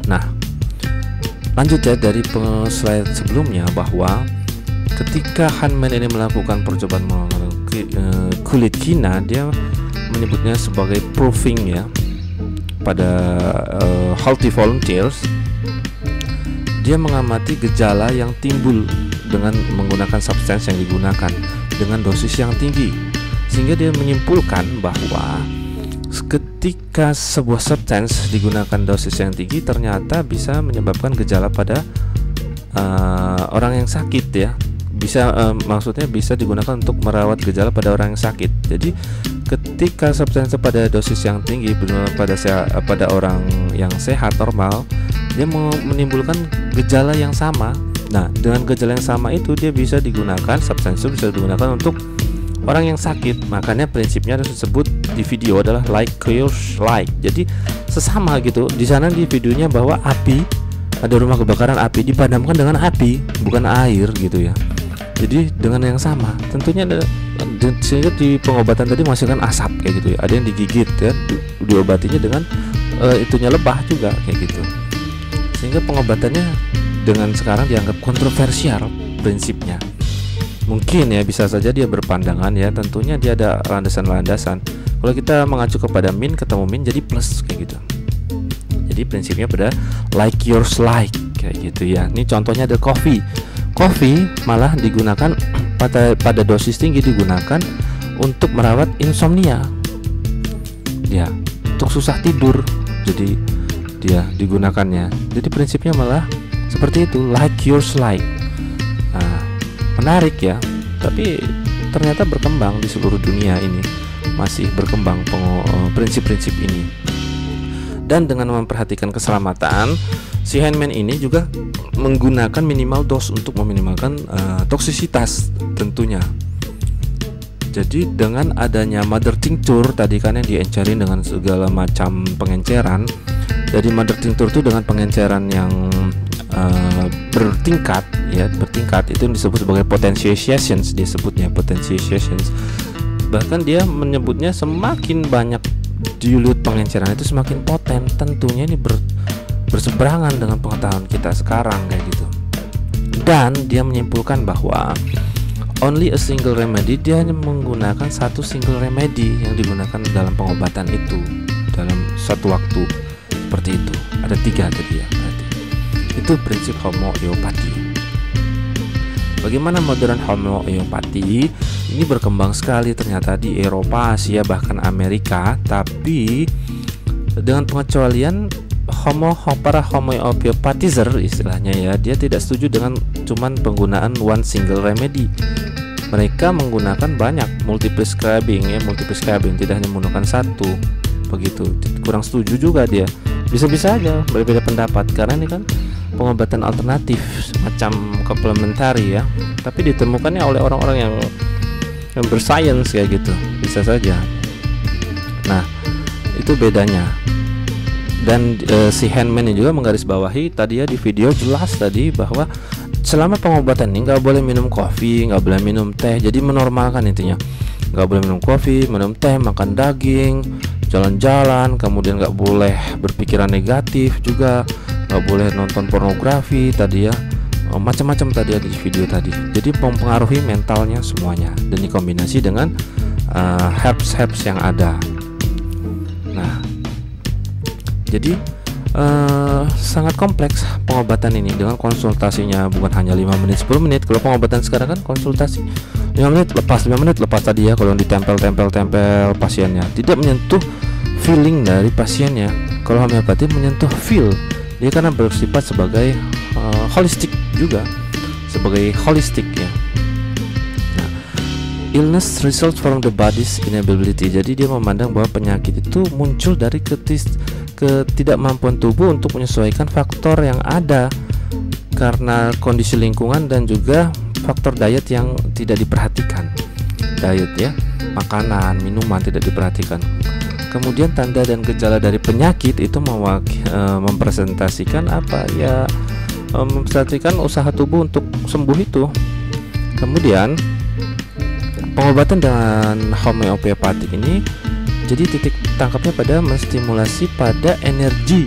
Nah, lanjut ya dari slide sebelumnya, bahwa ketika Hahnemann ini melakukan percobaan kulit kina, dia menyebutnya sebagai proofing ya pada healthy volunteers. Dia mengamati gejala yang timbul dengan menggunakan substance yang digunakan dengan dosis yang tinggi, sehingga dia menyimpulkan bahwa ketika sebuah substance digunakan dosis yang tinggi ternyata bisa menyebabkan gejala pada orang yang sakit ya. Bisa maksudnya bisa digunakan untuk merawat gejala pada orang yang sakit. Jadi ketika substansi pada dosis yang tinggi pada orang yang sehat normal, dia menimbulkan gejala yang sama. Nah, dengan gejala yang sama itu dia bisa digunakan, substansi itu bisa digunakan untuk orang yang sakit. Makanya prinsipnya disebut di video adalah like cures like. Jadi sesama gitu. Di sana di videonya bahwa api ada rumah kebakaran api, dipadamkan dengan api, bukan air gitu ya. Jadi dengan yang sama tentunya sehingga di pengobatan tadi menghasilkan asap kayak gitu ya. Ada yang digigit ya, diobatinya dengan itunya lebah juga kayak gitu. Sehingga pengobatannya dengan sekarang dianggap kontroversial prinsipnya. Mungkin ya bisa saja dia berpandangan ya, tentunya dia ada landasan-landasan. Kalau kita mengacu kepada min, ketemu min jadi plus kayak gitu. Jadi prinsipnya pada like yours like kayak gitu ya. Ini contohnya ada coffee. Coffee malah digunakan pada dosis tinggi digunakan untuk merawat insomnia. Ya, untuk susah tidur. Jadi dia digunakannya. Jadi prinsipnya malah seperti itu, like yours like. Nah, menarik ya. Tapi ternyata berkembang di seluruh dunia ini, masih berkembang prinsip-prinsip ini. Dan dengan memperhatikan keselamatan, si handman ini juga menggunakan minimal dose untuk meminimalkan toksisitas tentunya. Jadi dengan adanya mother tincture tadi kan yang diencerin dengan segala macam pengenceran. Jadi mother tincture itu dengan pengenceran yang bertingkat ya, bertingkat itu disebut sebagai potentiations, dia sebutnya potentiations. Bahkan dia menyebutnya semakin banyak dilute pengenceran itu semakin poten. Tentunya ini berseberangan dengan pengetahuan kita sekarang kayak gitu. Dan dia menyimpulkan bahwa only a single remedy, dia hanya menggunakan satu single remedy yang digunakan dalam pengobatan itu dalam satu waktu seperti itu. Ada 3 tadi ya, berarti itu prinsip homeopati. Bagaimana modern homeopati? Ini berkembang sekali ternyata di Eropa, Asia, bahkan Amerika. Tapi dengan pengecualian para homeopatizer istilahnya ya, dia tidak setuju dengan cuman penggunaan one single remedy. Mereka menggunakan banyak multi prescribing, tidak hanya menggunakan satu. Begitu, kurang setuju juga dia. Bisa-bisa aja berbeda pendapat karena ini kan pengobatan alternatif semacam komplementari ya, tapi ditemukannya oleh orang-orang yang bersains kayak gitu, bisa saja. Nah, itu bedanya. Dan si handman juga menggarisbawahi tadi ya di video jelas tadi bahwa selama pengobatan ini nggak boleh minum kopi, nggak boleh minum teh. Jadi menormalkan intinya, nggak boleh minum kopi, minum teh, makan daging, jalan-jalan, kemudian nggak boleh berpikiran negatif juga, nggak boleh nonton pornografi tadi ya, macam-macam tadi ya di video tadi. Jadi mempengaruhi mentalnya semuanya, dan dikombinasi dengan herbs yang ada. Nah, jadi sangat kompleks pengobatan ini dengan konsultasinya bukan hanya 5 menit 10 menit. Kalau pengobatan sekarang kan konsultasi 5 menit lepas, 5 menit lepas tadi ya. Kalau ditempel pasiennya, tidak menyentuh feeling dari pasiennya. Kalau homeopati menyentuh feel, dia karena bersifat sebagai holistik juga, sebagai holistik ya. Nah, illness results from the body's inability. Jadi dia memandang bahwa penyakit itu muncul dari ketidakmampuan tubuh untuk menyesuaikan faktor yang ada karena kondisi lingkungan dan juga faktor diet yang tidak diperhatikan. Diet ya, makanan, minuman tidak diperhatikan. Kemudian tanda dan gejala dari penyakit itu mempresentasikan apa ya, mempresentasikan usaha tubuh untuk sembuh itu. Kemudian pengobatan dengan homeopatik ini jadi titik tangkapnya pada menstimulasi pada energi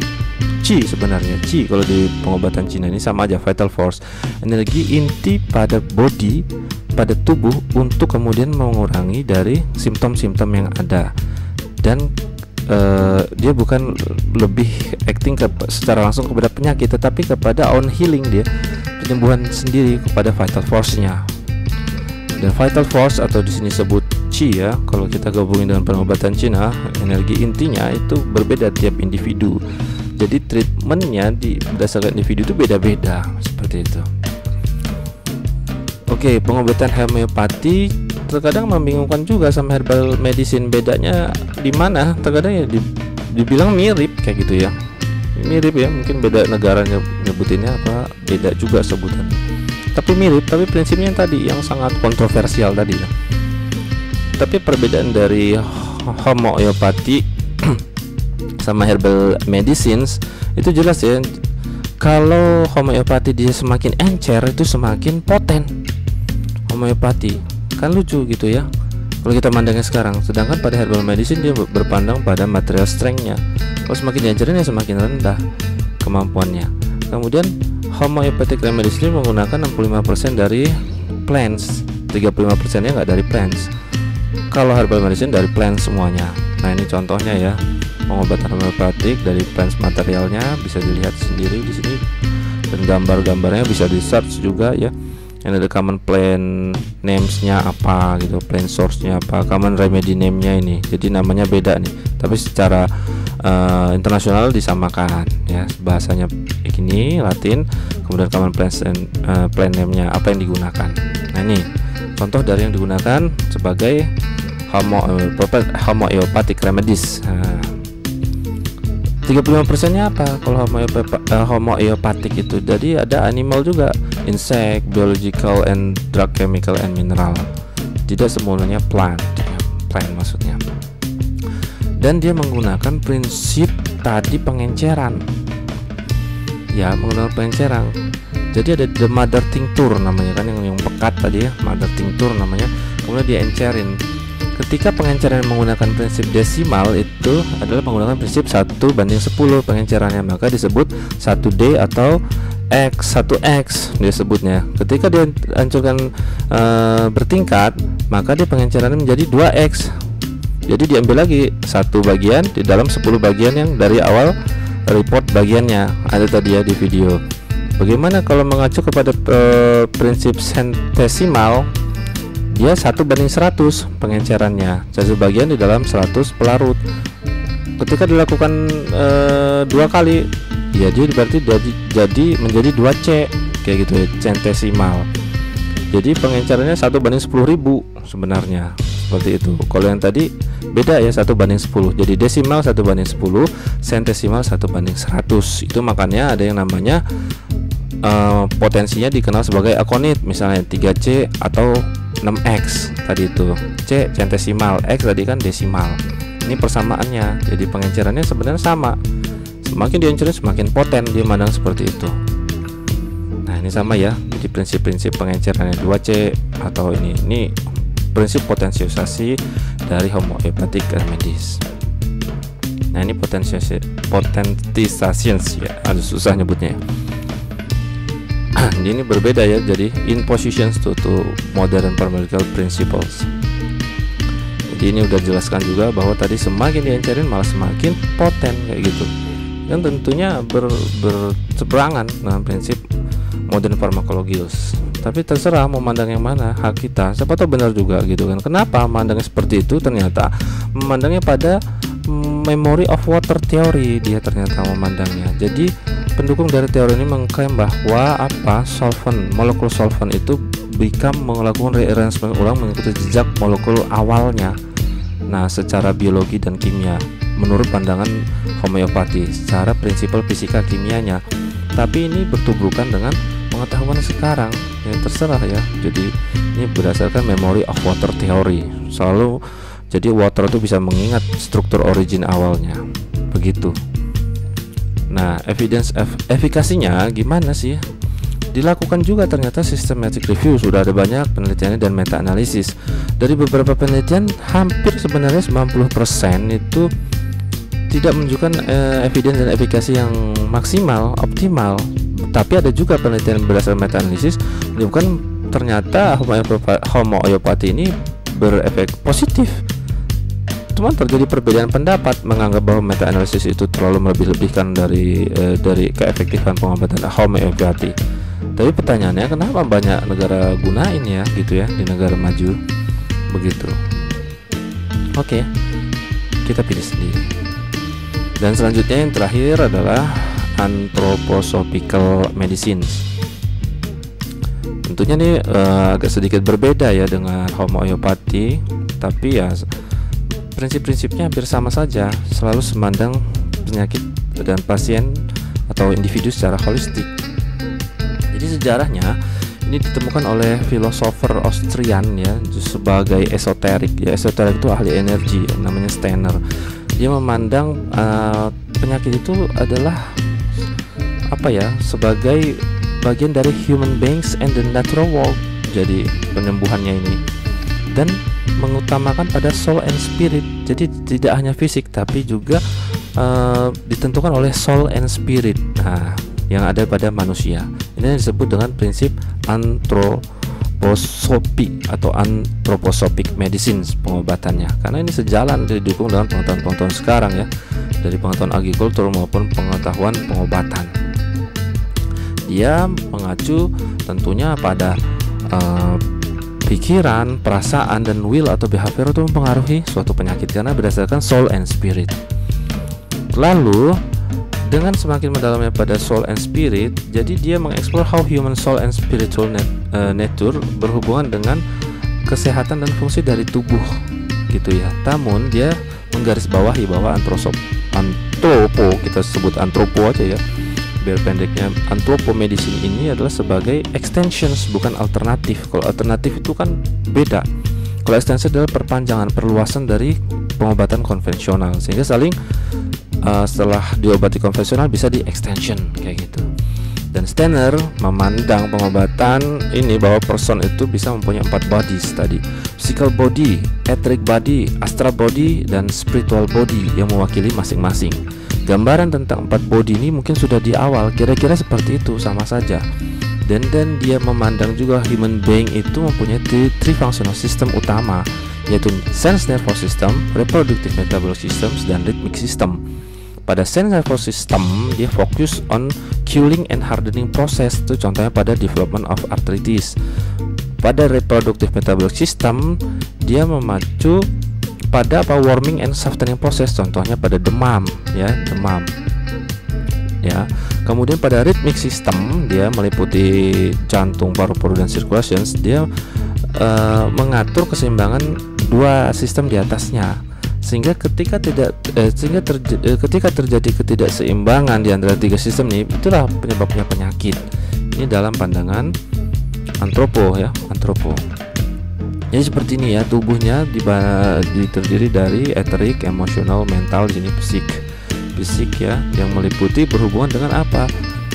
Qi. Sebenarnya Qi kalau di pengobatan Cina ini sama aja, vital force, energi inti pada body, pada tubuh, untuk kemudian mengurangi dari simptom-simptom yang ada. Dan dia bukan lebih acting secara langsung kepada penyakit, tetapi kepada own healing, dia penyembuhan sendiri kepada vital force-nya. Dan vital force atau di sini sebut Qi ya, kalau kita gabungin dengan pengobatan Cina, energi intinya itu berbeda tiap individu. Jadi treatmentnya berdasarkan individu itu beda-beda seperti itu. Oke, pengobatan homeopati terkadang membingungkan juga sama herbal medicine. Bedanya di mana? Terkadang ya dibilang mirip kayak gitu ya, mirip ya, mungkin beda negara nyebutinnya apa, beda juga sebutan. Tapi mirip, tapi prinsipnya tadi yang sangat kontroversial tadi ya. Tapi perbedaan dari homeopati sama herbal medicines itu jelas ya. Kalau homeopati dia semakin encer, itu semakin poten homeopati. Kan lucu gitu ya kalau kita mandangnya sekarang. Sedangkan pada herbal medicine dia berpandang pada material strength-nya. Kalau semakin diancerin ya semakin rendah kemampuannya. Kemudian homeopathic remedies ini menggunakan 65% dari plants, 35% nya nggak dari plants. Kalau herbal medicine dari plants semuanya. Nah ini contohnya ya, pengobatan homeopatik dari plants materialnya bisa dilihat sendiri di sini, dan gambar-gambarnya bisa di search juga ya. Yang ada common plant names-nya apa gitu, plant source-nya apa, common remedy name-nya ini. Jadi namanya beda nih, tapi secara internasional disamakan ya, bahasanya begini Latin, kemudian common plant name-nya apa yang digunakan. Nah ini contoh dari yang digunakan sebagai homeopathic remedies. 35%-nya apa kalau homeopathic itu? Jadi ada animal juga, insect, biological and drug, chemical and mineral. Tidak semuanya plant, plant maksudnya. Dan dia menggunakan prinsip tadi pengenceran. Ya, menggunakan pengenceran. Jadi ada the mother tincture namanya kan, yang pekat tadi ya, mother tincture namanya. Kemudian dia encerin. Ketika pengenceran menggunakan prinsip desimal itu adalah menggunakan prinsip 1:10 pengencerannya, maka disebut 1D atau X1X dia sebutnya. Ketika dia hancurkan bertingkat, maka dia pengencerannya menjadi 2X. Jadi diambil lagi satu bagian di dalam 10 bagian yang dari awal report bagiannya ada tadi ya di video. Bagaimana kalau mengacu kepada prinsip centesimal? Dia 1:100 pengencerannya, satu bagian di dalam 100 pelarut. Ketika dilakukan 2 kali, ya dia berarti jadi menjadi 2C kayak gitu ya, centesimal. Jadi pengencerannya 1:10.000 sebenarnya, seperti itu. Kalau yang tadi beda ya, 1:10. Jadi desimal 1:10, centesimal 1:100. Itu makanya ada yang namanya potensinya dikenal sebagai akonit, misalnya 3C atau 6X tadi itu. C centesimal, X tadi kan desimal. Ini persamaannya. Jadi pengencerannya sebenarnya sama. Semakin dihancurin semakin poten dia mandang seperti itu. Nah ini sama ya. Jadi prinsip-prinsip pengencerannya 2C atau ini prinsip potensialisasi dari homeopathic remedies. Nah ini potentizations ya, ada susah nyebutnya ya. Ini berbeda ya, jadi in positions to modern pharmaceutical principles. Jadi ini udah jelaskan juga bahwa tadi semakin dihancurin malah semakin poten kayak gitu. Dan tentunya berseberangan dengan prinsip modern pharmacologies. Tapi terserah mau mandang yang mana, hak kita. Siapa tahu benar juga gitu kan. Kenapa mandangnya seperti itu? Ternyata memandangnya pada memory of water theory, dia ternyata memandangnya. Jadi pendukung dari teori ini mengklaim bahwa molekul solvent itu melakukan rearrangement ulang mengikuti jejak molekul awalnya. Nah, secara biologi dan kimia menurut pandangan homeopati, secara prinsipal fisika kimianya. Tapi ini bertubrukan dengan pengetahuan sekarang. Ya terserah ya. Jadi ini berdasarkan memory of water theory. Jadi water itu bisa mengingat struktur origin awalnya. Begitu. Nah, efikasinya gimana sih? Dilakukan juga ternyata systematic review, sudah ada banyak penelitiannya dan meta analisis. Dari beberapa penelitian hampir sebenarnya 90% itu tidak menunjukkan evidence dan efikasi yang maksimal, optimal. Tapi ada juga penelitian berdasarkan meta analisis menunjukkan ternyata homeopati ini berefek positif. Cuman terjadi perbedaan pendapat menganggap bahwa meta analisis itu terlalu melebih-lebihkan dari keefektifan pengobatan homeopati. Tapi pertanyaannya, kenapa banyak negara gunain ya gitu ya di negara maju begitu. Oke, kita pilih sendiri. Dan selanjutnya yang terakhir adalah anthroposophical medicine. Tentunya ini agak sedikit berbeda ya dengan homeopati, tapi ya prinsip-prinsipnya hampir sama saja, selalu memandang penyakit dan pasien atau individu secara holistik. Jadi sejarahnya ini ditemukan oleh filosofer Austrian ya sebagai esoterik. Ya esoterik itu ahli energi, namanya Steiner. Dia memandang penyakit itu adalah sebagai bagian dari human beings and the natural world. Jadi penyembuhannya ini, dan mengutamakan pada soul and spirit. Jadi tidak hanya fisik tapi juga ditentukan oleh soul and spirit yang ada pada manusia. Ini disebut dengan prinsip anthroposophy atau anthroposophic medicine pengobatannya, karena ini sejalan didukung dengan pengetahuan-pengetahuan sekarang ya, dari pengetahuan agrikultur maupun pengetahuan pengobatan. Dia mengacu tentunya pada pikiran, perasaan, dan will atau behavior itu mempengaruhi suatu penyakit karena berdasarkan soul and spirit. Lalu dengan semakin mendalamnya pada soul and spirit, jadi dia mengeksplor how human soul and spiritual nature berhubungan dengan kesehatan dan fungsi dari tubuh gitu ya. Namun dia menggarisbawahi bahwa antropo, kita sebut antropo aja ya biar pendeknya, anthropomedicine ini adalah sebagai extensions bukan alternatif. Kalau alternatif itu kan beda. Kalau extension adalah perpanjangan, perluasan dari pengobatan konvensional, sehingga saling setelah diobati konvensional bisa di extension kayak gitu. Dan Steiner memandang pengobatan ini bahwa person itu bisa mempunyai 4 bodies tadi: physical body, etheric body, astral body, dan spiritual body yang mewakili masing-masing. Gambaran tentang 4 body ini mungkin sudah di awal, kira-kira seperti itu, sama saja. Dan dia memandang juga human being itu mempunyai 3 functional system utama, yaitu sense nervous system, reproductive metabolic systems, dan rhythmic system. Pada sense nervous system dia fokus on cooling and hardening process, itu contohnya pada development of arthritis. Pada reproductive metabolic system dia memacu pada warming and softening process, contohnya pada demam ya. Kemudian pada rhythmic system dia meliputi jantung, paru-paru, dan circulations. Dia mengatur keseimbangan 2 sistem di atasnya, sehingga ketika terjadi ketidakseimbangan di antara 3 sistem ini, itulah penyebabnya penyakit. Ini dalam pandangan antropo. Jadi seperti ini ya, tubuhnya terdiri dari etheric, emotional, mental, di sini fisik ya, yang meliputi berhubungan dengan apa?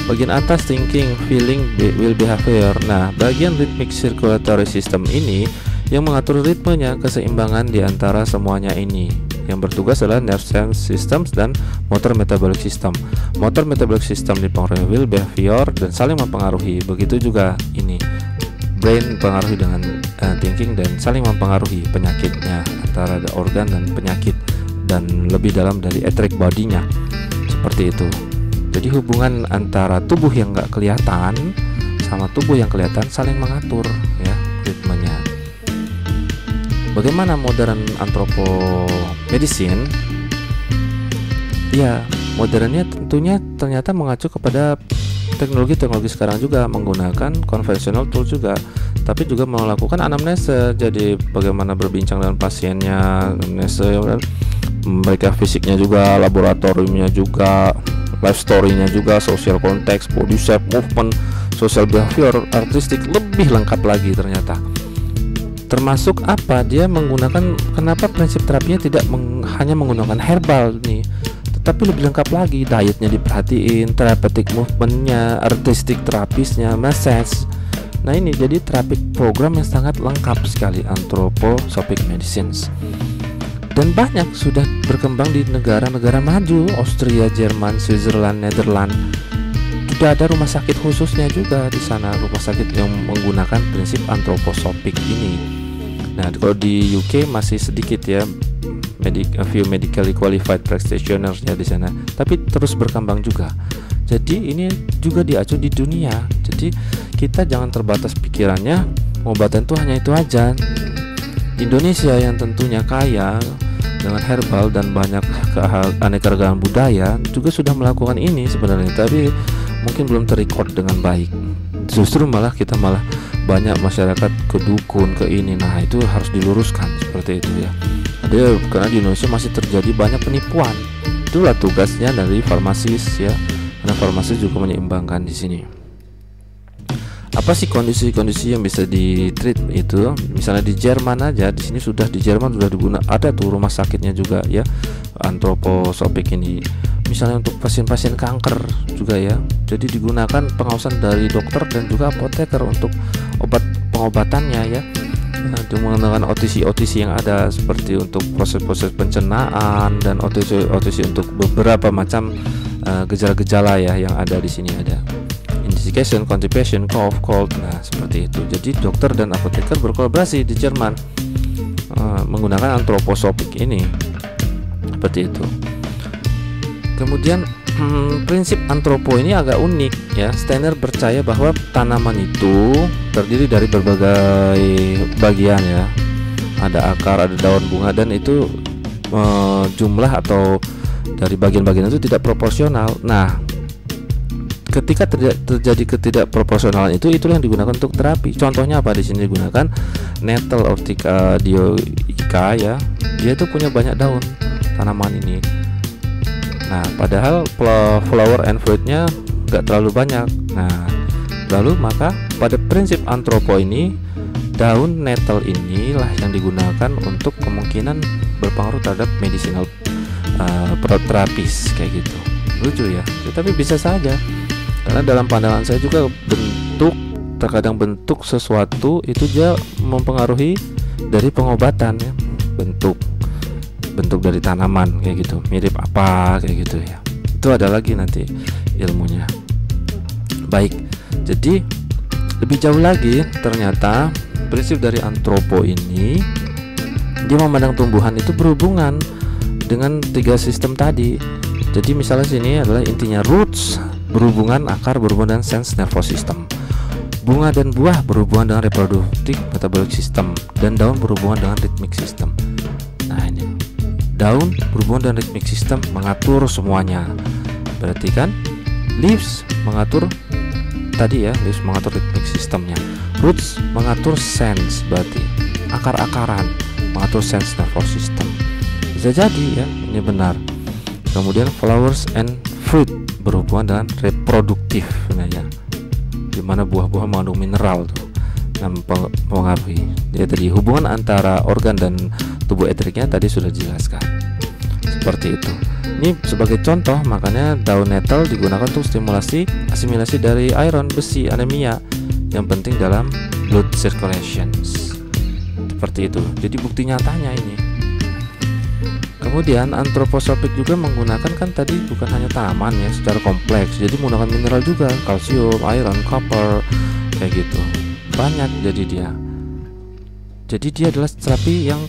Bagian atas thinking, feeling, will, behavior. Nah, bagian rhythmic circulatory system ini yang mengatur ritmenya, keseimbangan di antara semuanya ini. Yang bertugas adalah nerve sense systems dan motor metabolic system. Motor metabolic system dipengaruhi will, behavior, dan saling mempengaruhi. Begitu juga ini, brain mempengaruhi dengan thinking dan saling mempengaruhi penyakitnya antara organ dan penyakit, dan lebih dalam dari etheric body-nya. Seperti itu. Jadi hubungan antara tubuh yang nggak kelihatan sama tubuh yang kelihatan saling mengatur ya ritmenya. Bagaimana modern anthropomedicine? Ya, modernnya tentunya ternyata mengacu kepada teknologi sekarang juga, menggunakan konvensional tool juga, tapi juga melakukan anamnese. Jadi bagaimana berbincang dengan pasiennya, anamnese, mereka fisiknya juga, laboratoriumnya juga, life story-nya juga, social context, body shape, movement, social behavior, artistik, lebih lengkap lagi ternyata. Termasuk apa? Dia menggunakan, kenapa prinsip terapinya tidak hanya menggunakan herbal nih, tapi lebih lengkap lagi, dietnya diperhatiin, therapeutic movementnya, artistik terapisnya, massage. Nah ini jadi terapi program yang sangat lengkap sekali, anthroposophic medicines. Dan banyak sudah berkembang di negara-negara maju, Austria, Jerman, Switzerland, Netherlands. Sudah ada rumah sakit khususnya juga di sana, rumah sakit yang menggunakan prinsip anthroposophic ini. Nah kalau di UK masih sedikit ya, a few medically qualified practitioners ya di sana, tapi terus berkembang juga. Jadi ini juga diacu di dunia. Jadi kita jangan terbatas pikirannya pengobatan itu hanya itu aja. Indonesia yang tentunya kaya dengan herbal dan banyak keanekaragaman budaya juga sudah melakukan ini sebenarnya, tapi mungkin belum terrecord dengan baik. Justru kita malah banyak masyarakat ke dukun, ke ini. Nah itu harus diluruskan seperti itu ya. Karena di Indonesia masih terjadi banyak penipuan. Itulah tugasnya dari farmasis ya, karena farmasis juga menyeimbangkan di sini. Apa sih kondisi-kondisi yang bisa ditreat itu? Misalnya di Jerman aja, di sini di Jerman sudah digunakan, ada tuh rumah sakitnya juga ya, anthroposophic ini. misalnya untuk pasien-pasien kanker juga ya. Jadi digunakan pengawasan dari dokter dan juga apoteker untuk pengobatannya ya. Dengan OTC yang ada seperti untuk proses-proses pencernaan dan OTC untuk beberapa macam gejala-gejala ya yang ada di sini, ada indication, constipation, cough, cold. Nah, seperti itu. Jadi dokter dan apoteker berkolaborasi di Jerman menggunakan antroposopik ini. Seperti itu. Kemudian prinsip antropo ini agak unik ya. Steiner percaya bahwa tanaman itu terdiri dari berbagai bagian ya. Ada akar, ada daun, bunga, dan itu jumlah atau dari bagian-bagian itu tidak proporsional. Nah, ketika terjadi ketidakproporsionalan itulah yang digunakan untuk terapi. Contohnya apa di sini digunakan Nettle Ortica dioica ya. Dia itu punya banyak daun tanaman ini. Nah, padahal flower and fruitnya nggak terlalu banyak. Nah, lalu maka pada prinsip antropo ini daun nettle inilah yang digunakan untuk kemungkinan berpengaruh terhadap medicinal terapis kayak gitu. Lucu ya, tapi bisa saja. Karena dalam pandangan saya juga terkadang bentuk sesuatu itu dia mempengaruhi dari pengobatan ya. Bentuk dari tanaman kayak gitu, mirip apa kayak gitu ya. Itu ada lagi nanti ilmunya. Baik, jadi lebih jauh lagi ternyata prinsip dari antropo ini dia memandang tumbuhan itu berhubungan dengan 3 sistem tadi. Jadi misalnya sini adalah intinya roots berhubungan, akar berhubungan dengan sense nervous system, bunga dan buah berhubungan dengan reproductive metabolic system, dan daun berhubungan dengan rhythmic system. Nah, ini daun berhubungan dengan rhythmic system, mengatur semuanya. Berarti kan leaves mengatur tadi ya, leaves mengatur rhythmic systemnya. Roots mengatur sense, berarti akar-akaran mengatur sense nervous system. Bisa jadi ya, ini benar. Kemudian flowers and fruit berhubungan dengan reproduktif ya, dimana buah-buah mengandung mineral tuh yang mempengaruhi. Jadi hubungan antara organ dan tubuh eteriknya tadi sudah dijelaskan. Seperti itu. Ini sebagai contoh, makanya daun nettle digunakan untuk stimulasi asimilasi dari iron, besi, anemia yang penting dalam blood circulations. Seperti itu. Jadi bukti nyatanya ini. Kemudian antroposopik juga menggunakan kan tadi bukan hanya tanaman ya secara kompleks. Jadi menggunakan mineral juga, kalsium, iron, copper kayak gitu. Banyak jadi dia. Jadi dia adalah terapi yang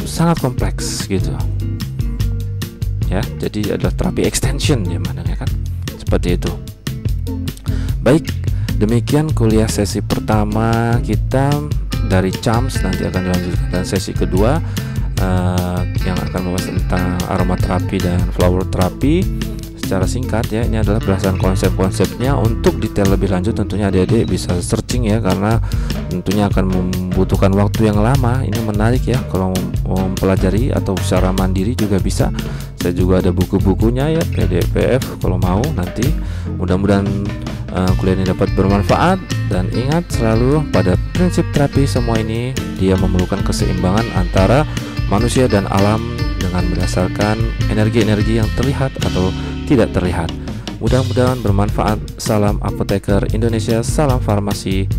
sangat kompleks gitu ya. Jadi adalah terapi extension ya mandangnya kan, seperti itu. Baik, demikian kuliah sesi pertama kita dari CHAMS. Nanti akan dilanjutkan dan sesi kedua yang akan membahas tentang aromaterapi dan flower terapi secara singkat ya. Ini adalah berdasarkan konsep-konsepnya. Untuk detail lebih lanjut tentunya adik-adik bisa searching ya, karena tentunya akan membutuhkan waktu yang lama. Ini menarik ya kalau mau mempelajari atau secara mandiri juga bisa. Saya juga ada buku-bukunya ya, PDF kalau mau nanti. Mudah-mudahan kuliah ini dapat bermanfaat, dan ingat selalu pada prinsip terapi semua ini dia memerlukan keseimbangan antara manusia dan alam dengan berdasarkan energi-energi yang terlihat atau tidak terlihat. Mudah-mudahan bermanfaat. Salam apoteker Indonesia, salam farmasi.